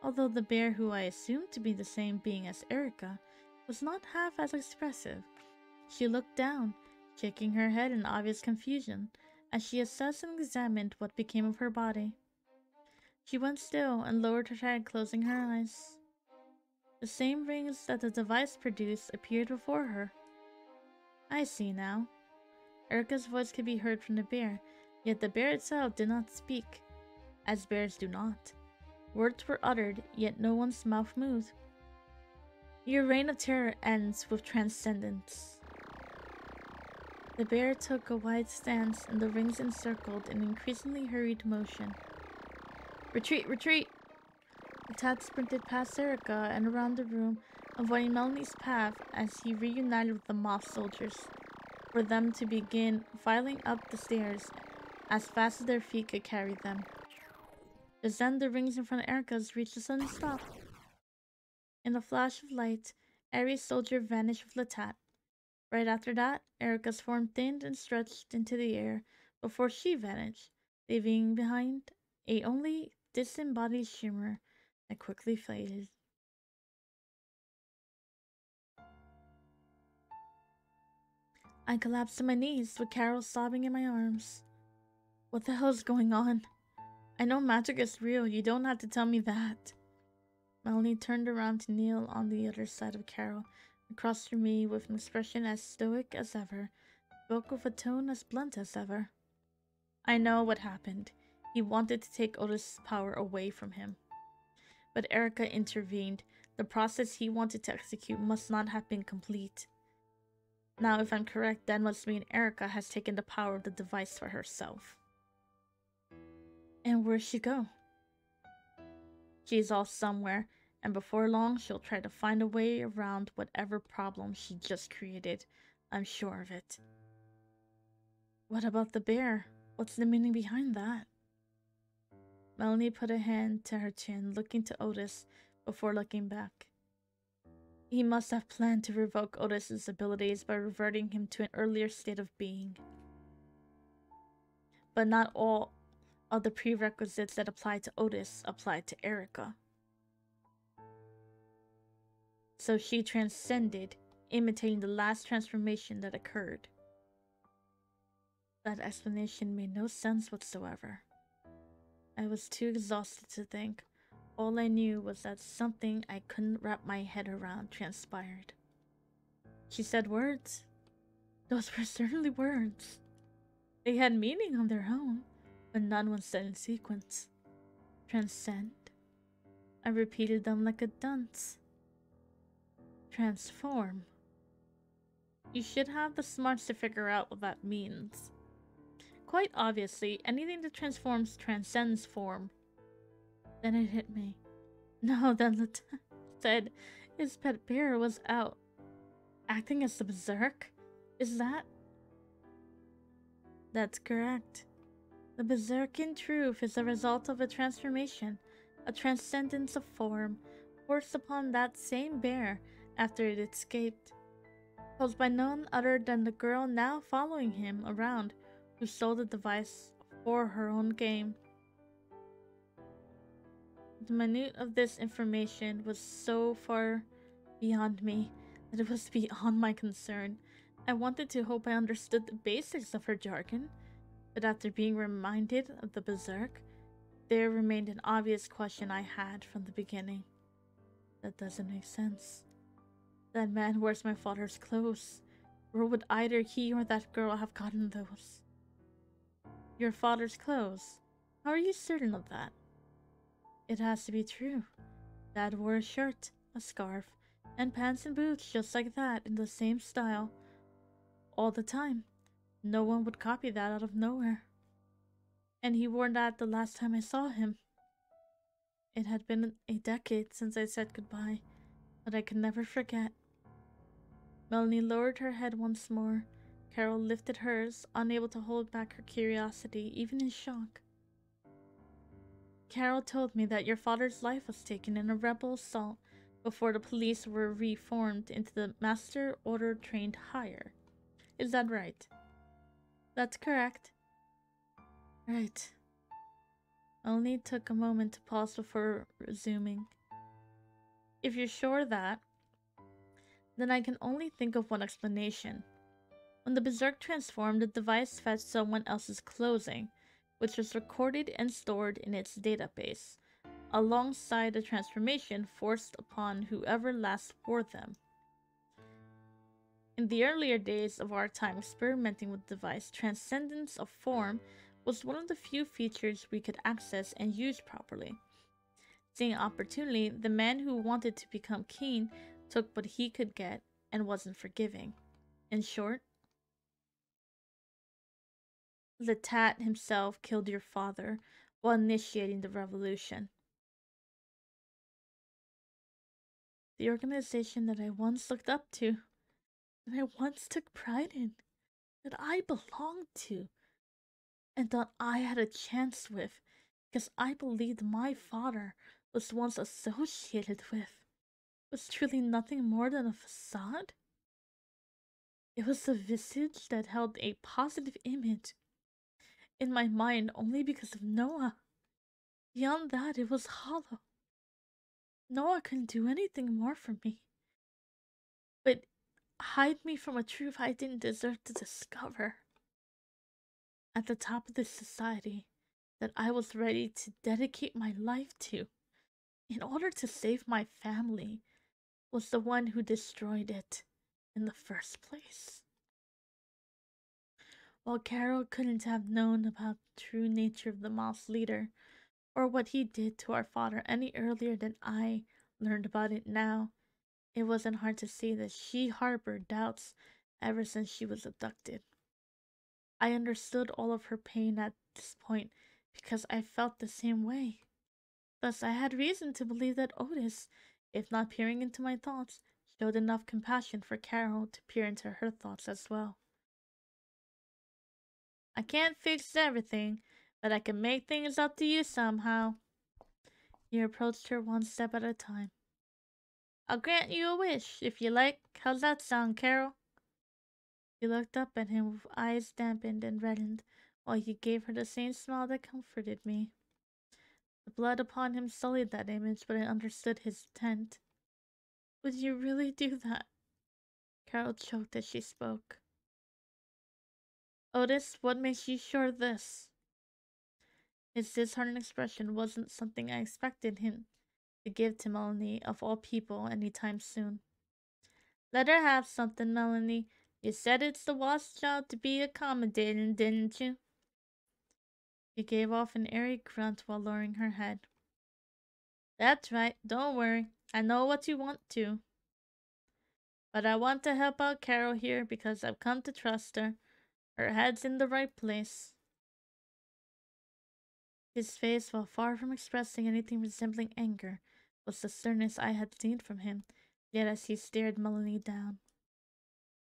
Although the bear, who I assumed to be the same being as Erica, was not half as expressive. She looked down, shaking her head in obvious confusion, as she assessed and examined what became of her body. She went still and lowered her head, closing her eyes. The same rings that the device produced appeared before her. I see now. Erica's voice could be heard from the bear, yet the bear itself did not speak, as bears do not. Words were uttered, yet no one's mouth moved. Your reign of terror ends with transcendence. The bear took a wide stance, and the rings encircled in increasingly hurried motion. Retreat! Retreat! The tat sprinted past Erica and around the room, avoiding Melanie's path as he reunited with the moth soldiers, for them to begin filing up the stairs as fast as their feet could carry them. Just then, the rings in front of Erica's reached a sudden stop. In a flash of light, every soldier vanished with the tat. Right after that, Erica's form thinned and stretched into the air before she vanished, leaving behind a only disembodied shimmer that quickly faded. I collapsed to my knees with Carol sobbing in my arms. What the hell is going on? I know magic is real, you don't have to tell me that. Melanie turned around to kneel on the other side of Carol, across from me with an expression as stoic as ever, spoke with a tone as blunt as ever. I know what happened. He wanted to take Otis' power away from him. But Erica intervened. The process he wanted to execute must not have been complete. Now, if I'm correct, that must mean Erica has taken the power of the device for herself. And where'd she go? She's off somewhere, and before long she'll try to find a way around whatever problem she just created. I'm sure of it. What about the bear? What's the meaning behind that? Melanie put a hand to her chin, looking to Otis before looking back. He must have planned to revoke Otis's abilities by reverting him to an earlier state of being. But not all of the prerequisites that applied to Otis applied to Erica. So she transcended, imitating the last transformation that occurred. That explanation made no sense whatsoever. I was too exhausted to think. All I knew was that something I couldn't wrap my head around transpired. She said words. Those were certainly words. They had meaning on their own, but none was said in sequence. Transcend. I repeated them like a dunce. Transform. You should have the smarts to figure out what that means. Quite obviously, anything that transforms transcends form. Then it hit me. No, then the said his pet bear was out. Acting as the berserk? Is that? That's correct. The berserk in truth is a result of a transformation, a transcendence of form, forced upon that same bear after it escaped. Caused by none other than the girl now following him around, who stole the device for her own game. The minute of this information was so far beyond me that it was beyond my concern. I wanted to hope I understood the basics of her jargon, but after being reminded of the berserk, there remained an obvious question I had from the beginning. That doesn't make sense. That man wears my father's clothes. Where would either he or that girl have gotten those? Your father's clothes? How are you certain of that? It has to be true. Dad wore a shirt, a scarf, and pants and boots just like that in the same style all the time. No one would copy that out of nowhere. And he wore that the last time I saw him. It had been a decade since I said goodbye, but I could never forget. Melanie lowered her head once more. Carol lifted hers, unable to hold back her curiosity, even in shock. Carol told me that your father's life was taken in a rebel assault before the police were reformed into the Master Order Trained Hire. Is that right? That's correct. Right. Melanie took a moment to pause before resuming. If you're sure of that, then I can only think of one explanation. When the Berserk transformed, the device fetched someone else's clothing, which was recorded and stored in its database, alongside the transformation forced upon whoever last wore them. In the earlier days of our time experimenting with the device, transcendence of form was one of the few features we could access and use properly. Seeing opportunity, the man who wanted to become king took what he could get and wasn't forgiving. In short, Latat himself killed your father while initiating the revolution. The organization that I once looked up to, that I once took pride in, that I belonged to, and thought I had a chance with because I believed my father was once associated with, was truly nothing more than a facade. It was a visage that held a positive image in my mind only because of Noah. Beyond that, it was hollow. Noah couldn't do anything more for me, but hide me from a truth I didn't deserve to discover. At the top of this society that I was ready to dedicate my life to in order to save my family was the one who destroyed it in the first place. While Carol couldn't have known about the true nature of the mouse leader or what he did to our father any earlier than I learned about it now, it wasn't hard to see that she harbored doubts ever since she was abducted. I understood all of her pain at this point because I felt the same way. Thus, I had reason to believe that Otis, if not peering into my thoughts, showed enough compassion for Carol to peer into her thoughts as well. I can't fix everything, but I can make things up to you somehow. He approached her one step at a time. I'll grant you a wish, if you like. How's that sound, Carol? She looked up at him with eyes dampened and reddened, while he gave her the same smile that comforted me. The blood upon him sullied that image, but I understood his intent. Would you really do that? Carol choked as she spoke. Otis, what makes you sure of this? His disheartened expression wasn't something I expected him to give to Melanie, of all people, any time soon. Let her have something, Melanie. You said it's the boss' job to be accommodating, didn't you? She gave off an airy grunt while lowering her head. That's right, don't worry. I know what you want to. But I want to help out Carol here because I've come to trust her. Her head's in the right place. His face, while far from expressing anything resembling anger, was the sternness I had seen from him, yet as he stared Melanie down.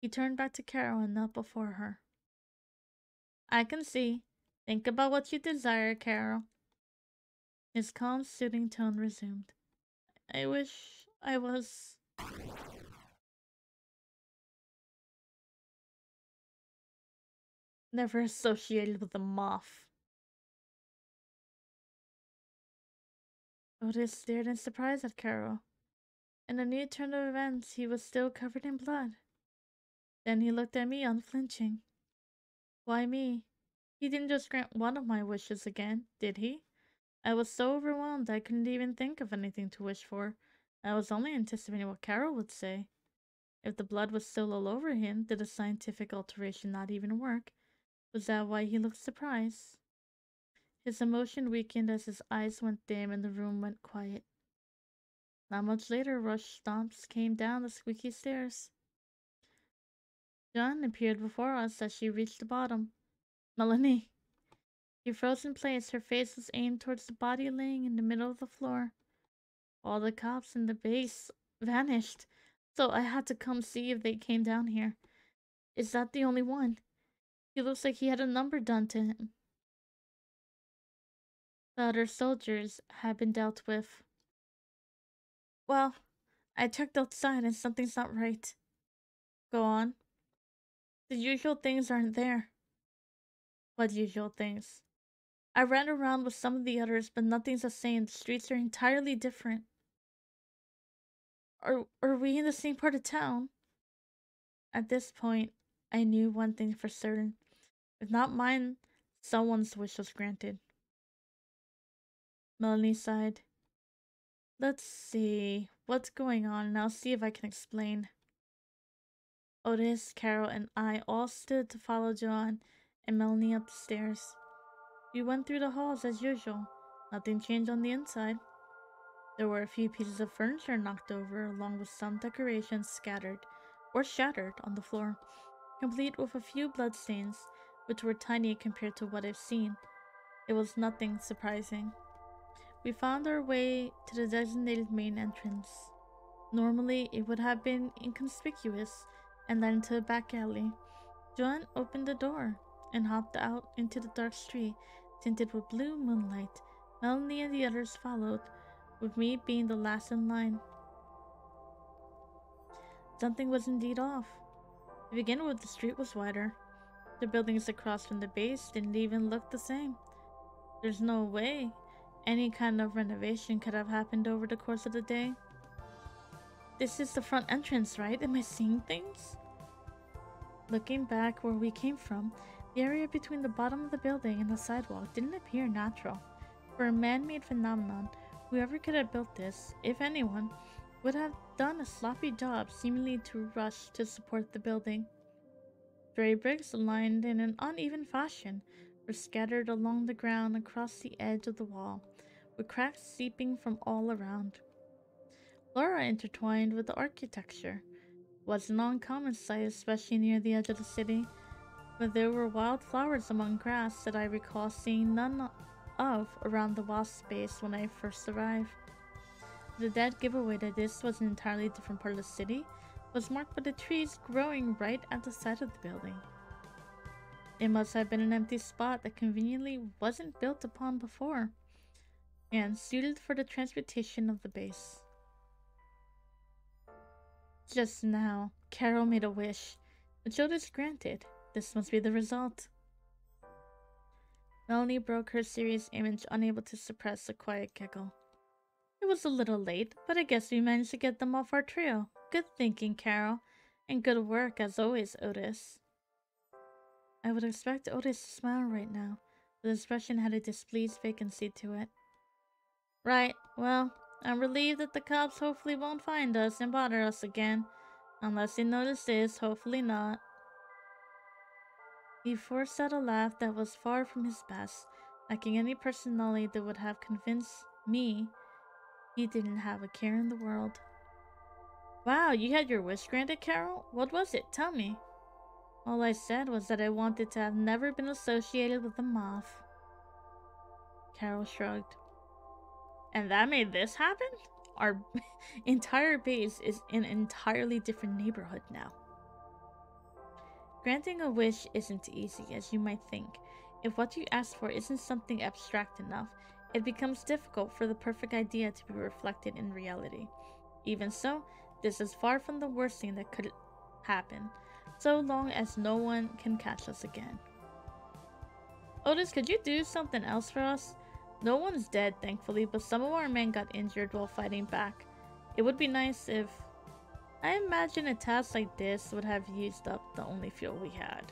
He turned back to Carol and knelt before her. I can see. Think about what you desire, Carol. His calm, soothing tone resumed. I wish I was... never associated with a moth. Otis stared in surprise at Carol. In a new turn of events, he was still covered in blood. Then he looked at me, unflinching. Why me? He didn't just grant one of my wishes again, did he? I was so overwhelmed I couldn't even think of anything to wish for. I was only anticipating what Carol would say. If the blood was still all over him, did a scientific alteration not even work? Was that why he looked surprised? His emotion weakened as his eyes went dim and the room went quiet. Not much later, rush stomps came down the squeaky stairs. John appeared before us as she reached the bottom. Melanie. She froze in place, her face was aimed towards the body laying in the middle of the floor. All the cops in the base vanished, so I had to come see if they came down here. Is that the only one? He looks like he had a number done to him. The other soldiers had been dealt with. Well, I checked outside and something's not right. Go on. The usual things aren't there. What usual things? I ran around with some of the others, but nothing's the same. The streets are entirely different. Are we in the same part of town? At this point, I knew one thing for certain. If not mine, someone's wish was granted. Melanie sighed. Let's see what's going on, and I'll see if I can explain. Otis, Carol, and I all stood to follow Joanne and Melanie up the stairs. We went through the halls as usual. Nothing changed on the inside. There were a few pieces of furniture knocked over, along with some decorations scattered or shattered on the floor, complete with a few bloodstains, which were tiny compared to what I've seen. It was nothing surprising. We found our way to the designated main entrance. Normally, it would have been inconspicuous and led into a back alley. John opened the door and hopped out into the dark street, tinted with blue moonlight. Melanie and the others followed, with me being the last in line. Something was indeed off. To begin with, the street was wider. The buildings across from the base didn't even look the same. There's no way any kind of renovation could have happened over the course of the day. This is the front entrance, right? Am I seeing things? Looking back where we came from, the area between the bottom of the building and the sidewalk didn't appear natural. For a man-made phenomenon, whoever could have built this, if anyone, would have done a sloppy job, seemingly to rush to support the building. Stray bricks, lined in an uneven fashion, were scattered along the ground across the edge of the wall, with cracks seeping from all around. Flora intertwined with the architecture. Was an uncommon sight, especially near the edge of the city, but there were wild flowers among grass that I recall seeing none of around the wall space when I first arrived. The dead giveaway that this was an entirely different part of the city was marked by the trees growing right at the side of the building. It must have been an empty spot that conveniently wasn't built upon before, and suited for the transportation of the base. Just now, Carol made a wish, which Otis granted. This must be the result. Melanie broke her serious image, unable to suppress a quiet giggle. It was a little late, but I guess we managed to get them off our trail. Good thinking, Carol. And good work, as always, Otis. I would expect Otis to smile right now. The expression had a displeased vacancy to it. Right, well, I'm relieved that the cops hopefully won't find us and bother us again. Unless they notice this, hopefully not. He forced out a laugh that was far from his best, lacking any personality that would have convinced me he didn't have a care in the world. Wow, you had your wish granted, Carol? What was it? Tell me. All I said was that I wanted to have never been associated with the moth. Carol shrugged. And that made this happen? Our entire base is in an entirely different neighborhood now. Granting a wish isn't easy, as you might think. If what you ask for isn't something abstract enough, it becomes difficult for the perfect idea to be reflected in reality. Even so, this is far from the worst thing that could happen, so long as no one can catch us again. Otis, could you do something else for us? No one's dead, thankfully, but some of our men got injured while fighting back. It would be nice if... I imagine a task like this would have used up the only fuel we had.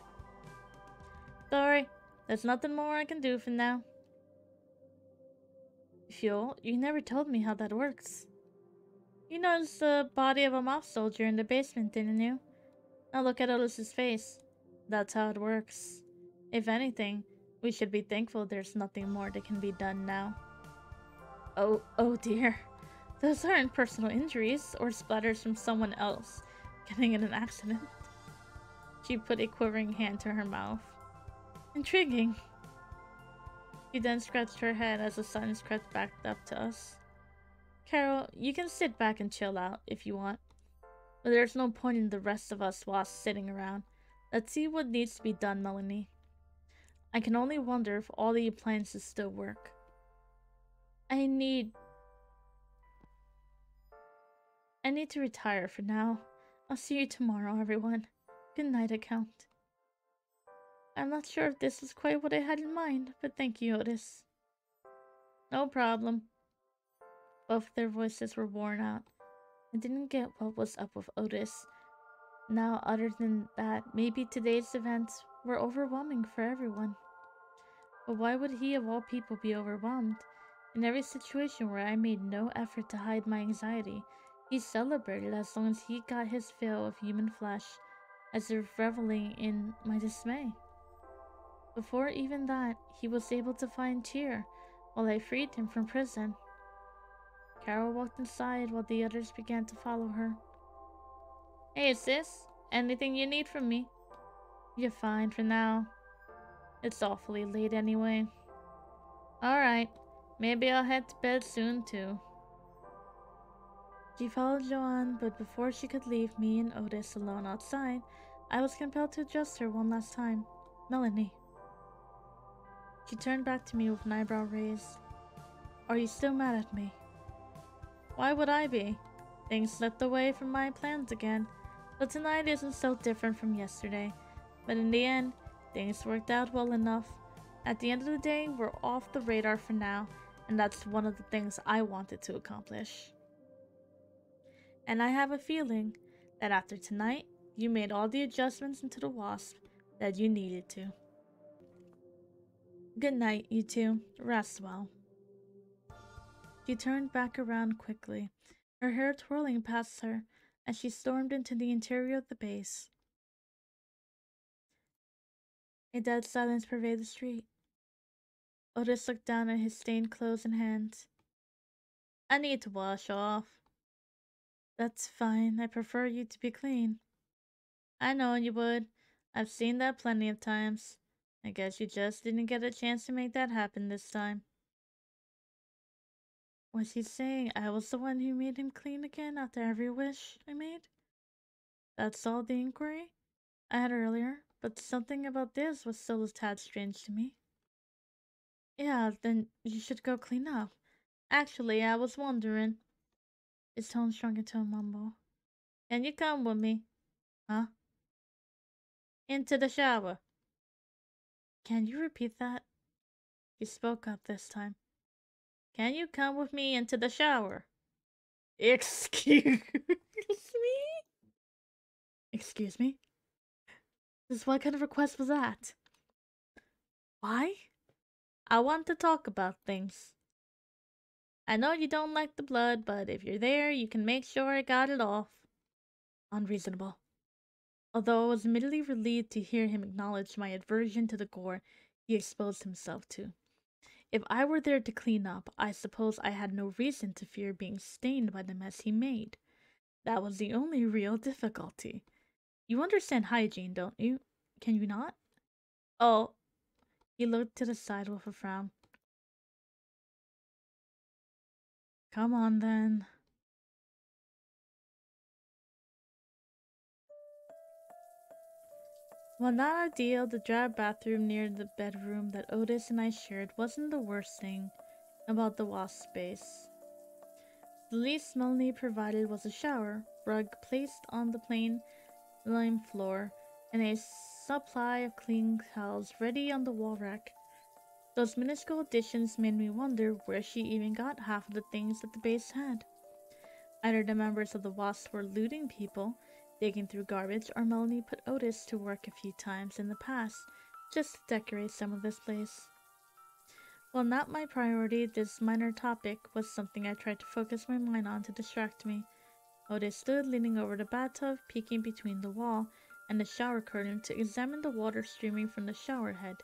Sorry, there's nothing more I can do for now. Fuel? You never told me how that works. You noticed the body of a moth soldier in the basement, didn't you? Now look at Otis's face. That's how it works. If anything, we should be thankful there's nothing more that can be done now. Oh dear. Those aren't personal injuries or splatters from someone else getting in an accident. She put a quivering hand to her mouth. Intriguing. She then scratched her head as the sun crept back up to us. Carol, you can sit back and chill out if you want. But there's no point in the rest of us wasps sitting around. Let's see what needs to be done, Melanie. I can only wonder if all the appliances still work. I need to retire for now. I'll see you tomorrow, everyone. Good night, Account. I'm not sure if this is quite what I had in mind, but thank you, Otis. No problem. Both their voices were worn out. I didn't get what was up with Otis. Now, other than that, maybe today's events were overwhelming for everyone. But why would he of all people be overwhelmed? In every situation where I made no effort to hide my anxiety, he celebrated as long as he got his fill of human flesh, as if reveling in my dismay. Before even that, he was able to find cheer while I freed him from prison. Carol walked inside while the others began to follow her. Hey sis, anything you need from me? You're fine for now. It's awfully late anyway. Alright, maybe I'll head to bed soon too. She followed Joanne, but before she could leave me and Otis alone outside, I was compelled to address her one last time. Melanie. She turned back to me with an eyebrow raised. Are you still mad at me? Why would I be? Things slipped away from my plans again, but tonight isn't so different from yesterday. But in the end, things worked out well enough. At the end of the day, we're off the radar for now, and that's one of the things I wanted to accomplish. And I have a feeling that after tonight, you made all the adjustments into the Wasp that you needed to. Good night, you two. Rest well. She turned back around quickly, her hair twirling past her as she stormed into the interior of the base. A dead silence pervaded the street. Otis looked down at his stained clothes and hands. I need to wash off. That's fine. I prefer you to be clean. I know you would. I've seen that plenty of times. I guess you just didn't get a chance to make that happen this time. Was he saying I was the one who made him clean again after every wish I made? That's all the inquiry I had earlier, but something about this was still a tad strange to me. Yeah, then you should go clean up. Actually, I was wondering. His tone shrunk into a mumble. Can you come with me? Huh? Into the shower. Can you repeat that? He spoke up this time. Can you come with me into the shower? Excuse me? Excuse me? What kind of request was that? Why? I want to talk about things. I know you don't like the blood, but if you're there, you can make sure I got it off. Unreasonable. Although I was admittedly relieved to hear him acknowledge my aversion to the gore he exposed himself to. If I were there to clean up, I suppose I had no reason to fear being stained by the mess he made. That was the only real difficulty. You understand hygiene, don't you? Can you not? Oh, he looked to the side with a frown. Come on, then. While not ideal, the drab bathroom near the bedroom that Otis and I shared wasn't the worst thing about the wasp space. The least Melanie provided was a shower, rug placed on the plain lime floor, and a supply of clean towels ready on the wall rack. Those minuscule additions made me wonder where she even got half of the things that the base had. Either the members of the Wasp were looting people, digging through garbage, or Melanie put Otis to work a few times in the past just to decorate some of this place. While not my priority, this minor topic was something I tried to focus my mind on to distract me. Otis stood leaning over the bathtub, peeking between the wall and the shower curtain to examine the water streaming from the shower head.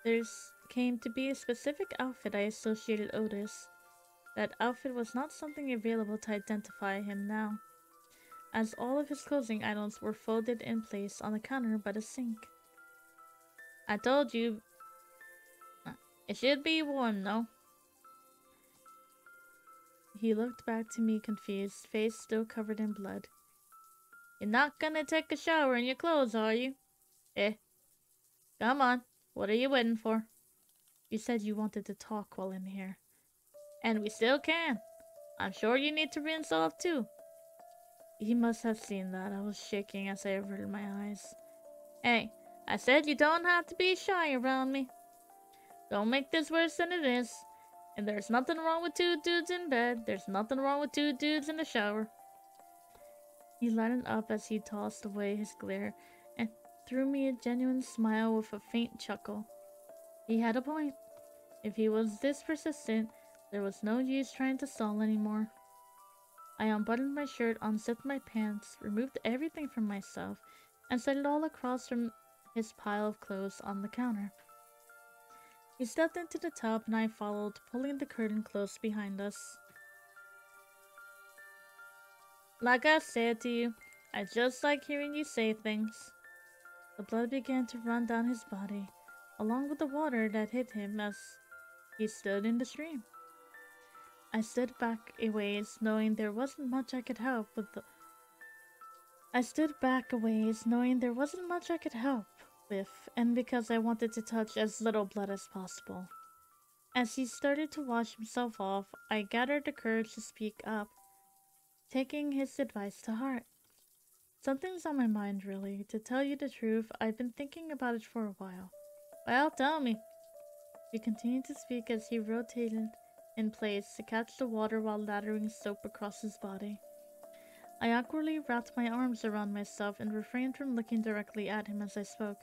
There came to be a specific outfit I associated Otis. That outfit was not something available to identify him now, as all of his clothing items were folded in place on the counter by the sink. I told you, it should be warm, though. He looked back to me confused, face still covered in blood. You're not gonna take a shower in your clothes, are you? Come on, what are you waiting for? You said you wanted to talk while in here. And we still can. I'm sure you need to rinse off too. He must have seen that. I was shaking as I averted my eyes. Hey, I said you don't have to be shy around me. Don't make this worse than it is. And there's nothing wrong with two dudes in bed. There's nothing wrong with two dudes in the shower. He lightened up as he tossed away his glare and threw me a genuine smile with a faint chuckle. He had a point. If he was this persistent, there was no use trying to stall anymore. I unbuttoned my shirt, unzipped my pants, removed everything from myself, and set it all across from his pile of clothes on the counter. He stepped into the tub and I followed, pulling the curtain close behind us. Like I said to you, I just like hearing you say things. The blood began to run down his body, along with the water that hit him as he stood in the stream. I stood back a ways, knowing there wasn't much I could help with, and because I wanted to touch as little blood as possible. As he started to wash himself off, I gathered the courage to speak up, taking his advice to heart. Something's on my mind, really. To tell you the truth, I've been thinking about it for a while. Well, tell me. He continued to speak as he rotated in place to catch the water while lathering soap across his body. I awkwardly wrapped my arms around myself and refrained from looking directly at him as I spoke.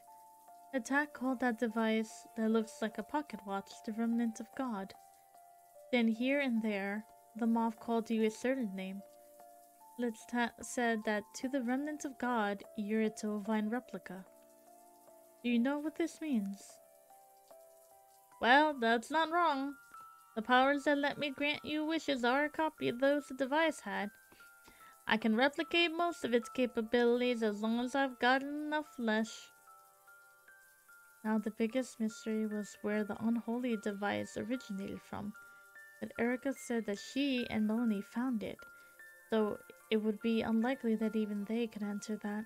The Tat called that device that looks like a pocket watch the remnant of God. Then here and there, the moth called you a certain name. Let's said that to the remnant of God, you're its Ovine Replica. Do you know what this means? Well, that's not wrong. The powers that let me grant you wishes are a copy of those the device had. I can replicate most of its capabilities as long as I've got enough flesh. Now the biggest mystery was where the unholy device originated from. But Erica said that she and Melanie found it, though it would be unlikely that even they could answer that.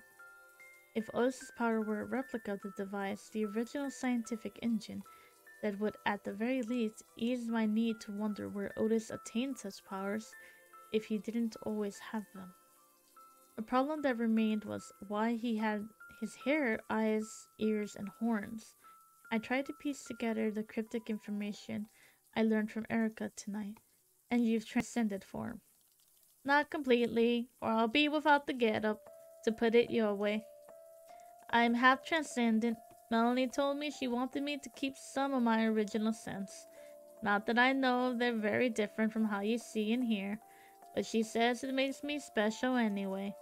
If Otis's power were a replica of the device, the original scientific engine, that would at the very least ease my need to wonder where Otis attained such powers if he didn't always have them. The problem that remained was why he had his hair, eyes, ears, and horns. I tried to piece together the cryptic information I learned from Erica tonight, and you've transcended form. Not completely, or I'll be without the get-up, to put it your way. I'm half transcendent. Melanie told me she wanted me to keep some of my original sense. Not that I know they're very different from how you see and hear, but she says it makes me special anyway.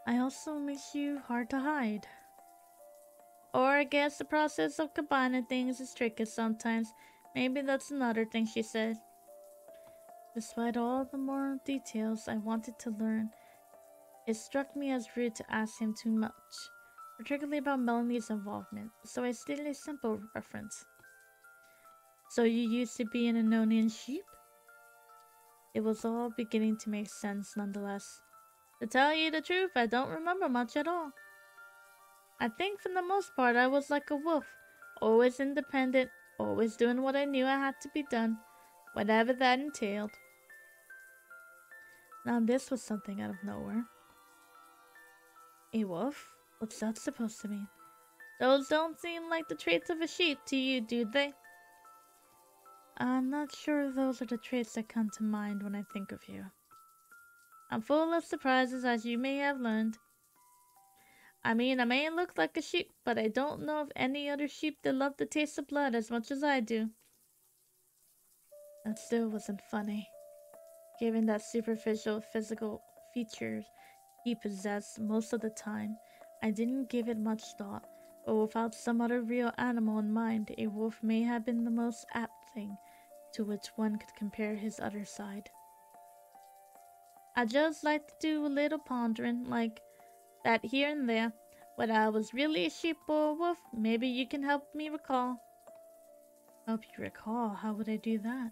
I also makes you hard to hide. Or I guess the process of combining things is tricky sometimes. Maybe that's another thing she said. Despite all the more details I wanted to learn, it struck me as rude to ask him too much, particularly about Melanie's involvement, so I stated a simple reference. So you used to be an Anonian sheep? It was all beginning to make sense nonetheless. To tell you the truth, I don't remember much at all. I think for the most part I was like a wolf, always independent, always doing what I knew I had to be done, whatever that entailed. Now this was something out of nowhere. A wolf? What's that supposed to mean? Those don't seem like the traits of a sheep to you, do they? I'm not sure those are the traits that come to mind when I think of you. I'm full of surprises, as you may have learned. I mean, I may look like a sheep, but I don't know of any other sheep that love the taste of blood as much as I do. That still wasn't funny. given that superficial physical features he possessed most of the time. I didn't give it much thought, but without some other real animal in mind, a wolf may have been the most apt thing to which one could compare his other side. I just like to do a little pondering like that here and there. Whether I was really a sheep or a wolf, maybe you can help me recall. Help you recall? How would I do that?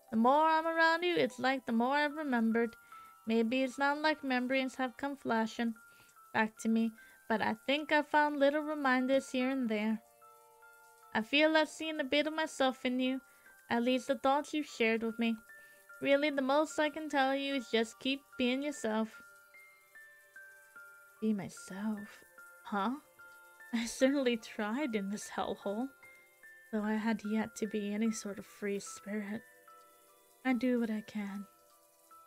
The more I'm around you, it's like the more I've remembered. Maybe it's not like memories have come flashing back to me, but I think I've found little reminders here and there. I feel I've seen a bit of myself in you, at least the thoughts you've shared with me. Really, the most I can tell you is just keep being yourself. Be myself? Huh? I certainly tried in this hellhole, though I had yet to be any sort of free spirit. I do what I can.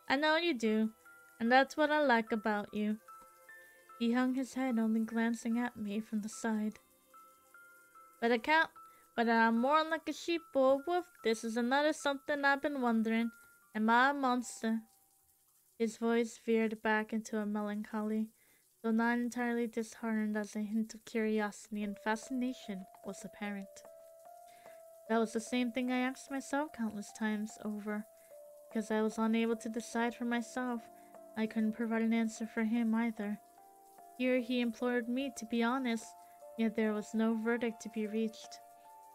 I know you do, and that's what I like about you. He hung his head, only glancing at me from the side. But I'm more like a sheep or a wolf. This is another something I've been wondering. Am I a monster? His voice veered back into a melancholy, though not entirely disheartened, as a hint of curiosity and fascination was apparent. That was the same thing I asked myself countless times over. Because I was unable to decide for myself, I couldn't provide an answer for him either. Here he implored me to be honest, yet there was no verdict to be reached.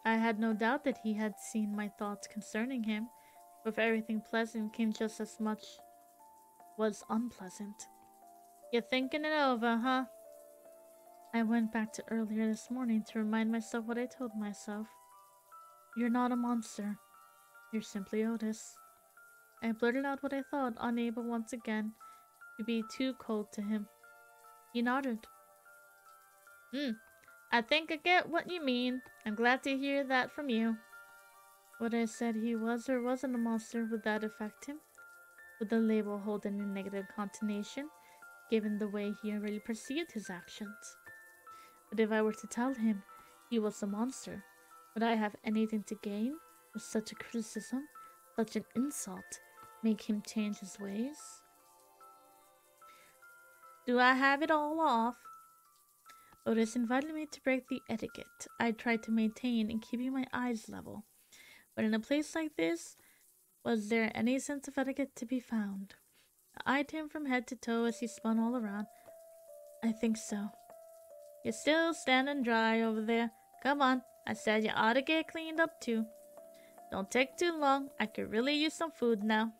I had no doubt that he had seen my thoughts concerning him. With everything pleasant came just as much was unpleasant. You're thinking it over, huh? I went back to earlier this morning to remind myself what I told myself. You're not a monster. You're simply Otis. I blurted out what I thought, unable once again to be too cold to him. He nodded. I think I get what you mean. I'm glad to hear that from you. What I said he was or wasn't a monster, would that affect him? Would the label hold any negative connotation, given the way he already perceived his actions? But if I were to tell him he was a monster, would I have anything to gain? Would such a criticism, such an insult, make him change his ways? Do I have it all off? Otis invited me to break the etiquette I tried to maintain in keeping my eyes level. But in a place like this, was there any sense of etiquette to be found? I eyed him from head to toe as he spun all around. I think so. You're still standing dry over there. Come on, I said you ought to get cleaned up too. Don't take too long. I could really use some food now.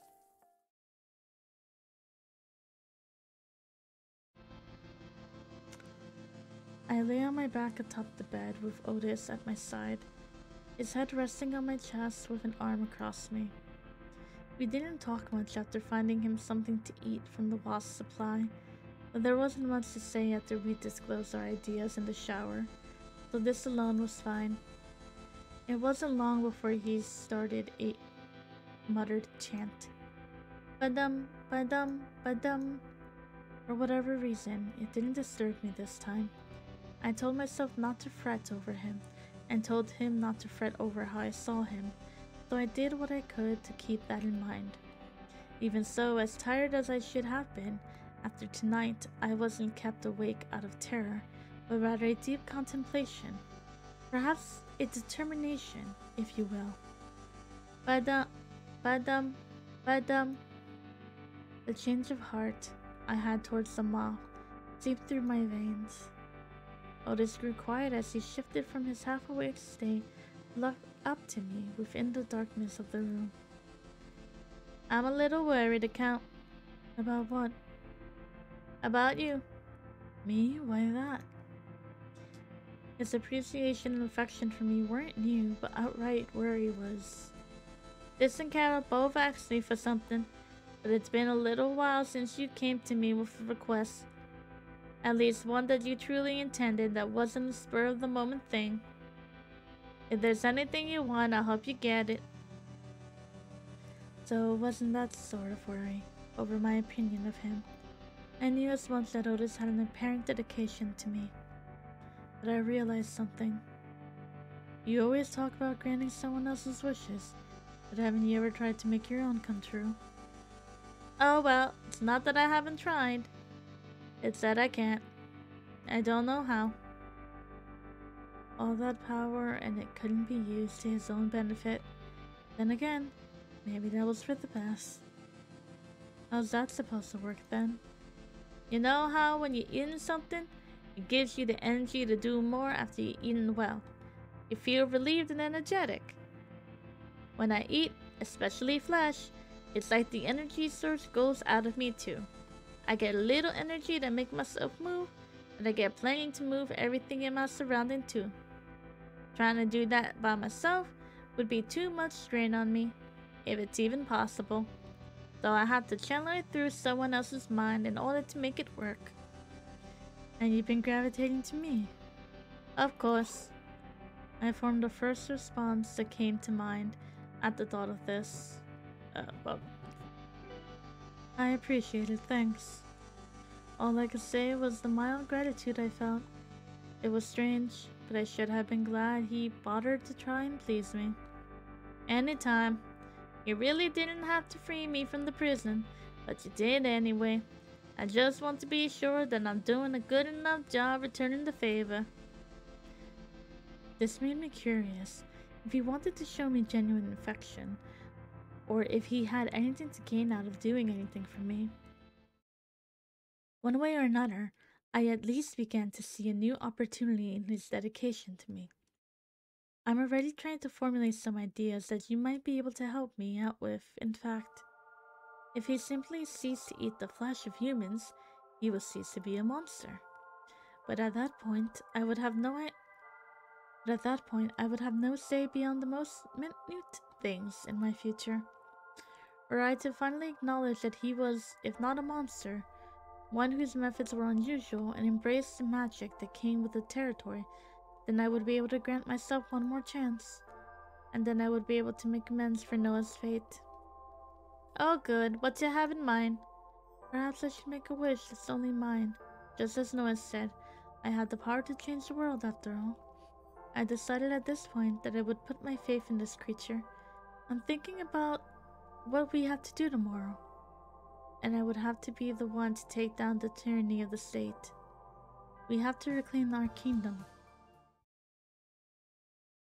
I lay on my back atop the bed with Otis at my side, his head resting on my chest with an arm across me. We didn't talk much after finding him something to eat from the wasp supply, but there wasn't much to say after we disclosed our ideas in the shower, so this alone was fine. It wasn't long before he started a muttered chant. Ba-dum, ba-dum, ba-dum. For whatever reason, it didn't disturb me this time. I told myself not to fret over him, and told him not to fret over how I saw him, so I did what I could to keep that in mind. Even so, as tired as I should have been, after tonight I wasn't kept awake out of terror, but rather a deep contemplation, perhaps a determination, if you will. Ba-dum, ba-dum, ba-dum. The change of heart I had towards the moth seeped through my veins. Otis grew quiet as he shifted from his half-awake state, looked up to me within the darkness of the room. I'm a little worried, Count. About what? About you. Me? Why that? His appreciation and affection for me weren't new, but outright worry was. This and Carol both asked me for something, but it's been a little while since you came to me with a request. At least one that you truly intended, that wasn't a spur-of-the-moment thing. If there's anything you want, I'll help you get it. So it wasn't that sort of worry over my opinion of him. I knew as much that Otis had an apparent dedication to me. But I realized something. You always talk about granting someone else's wishes, but haven't you ever tried to make your own come true? Oh well, it's not that I haven't tried. It's that I can't. I don't know how. All that power and it couldn't be used to his own benefit. Then again, maybe that was for the best. How's that supposed to work then? You know how when you're eating something, it gives you the energy to do more after you've eaten well. You feel relieved and energetic. When I eat, especially flesh, it's like the energy source goes out of me too. I get a little energy to make myself move, and I get plenty to move everything in my surrounding too. Trying to do that by myself would be too much strain on me, if it's even possible. So I have to channel it through someone else's mind in order to make it work. And you've been gravitating to me. Of course. I formed the first response that came to mind at the thought of this. Well, I appreciate it, thanks. All I could say was the mild gratitude I felt. It was strange, but I should have been glad he bothered to try and please me. Anytime. You really didn't have to free me from the prison, but you did anyway. I just want to be sure that I'm doing a good enough job returning the favor. This made me curious if he wanted to show me genuine affection, or if he had anything to gain out of doing anything for me. One way or another, I at least began to see a new opportunity in his dedication to me. I'm already trying to formulate some ideas that you might be able to help me out with. In fact, if he simply ceased to eat the flesh of humans, he would cease to be a monster. But at that point, I would have no say beyond the most minute things in my future. Were I to finally acknowledge that he was, if not a monster, one whose methods were unusual and embraced the magic that came with the territory, then I would be able to grant myself one more chance. And then I would be able to make amends for Noah's fate. Oh good, what do you have in mind? Perhaps I should make a wish that's only mine. Just as Noah said, I had the power to change the world after all. I decided at this point that I would put my faith in this creature. I'm thinking about what we have to do tomorrow. And I would have to be the one to take down the tyranny of the state. We have to reclaim our kingdom.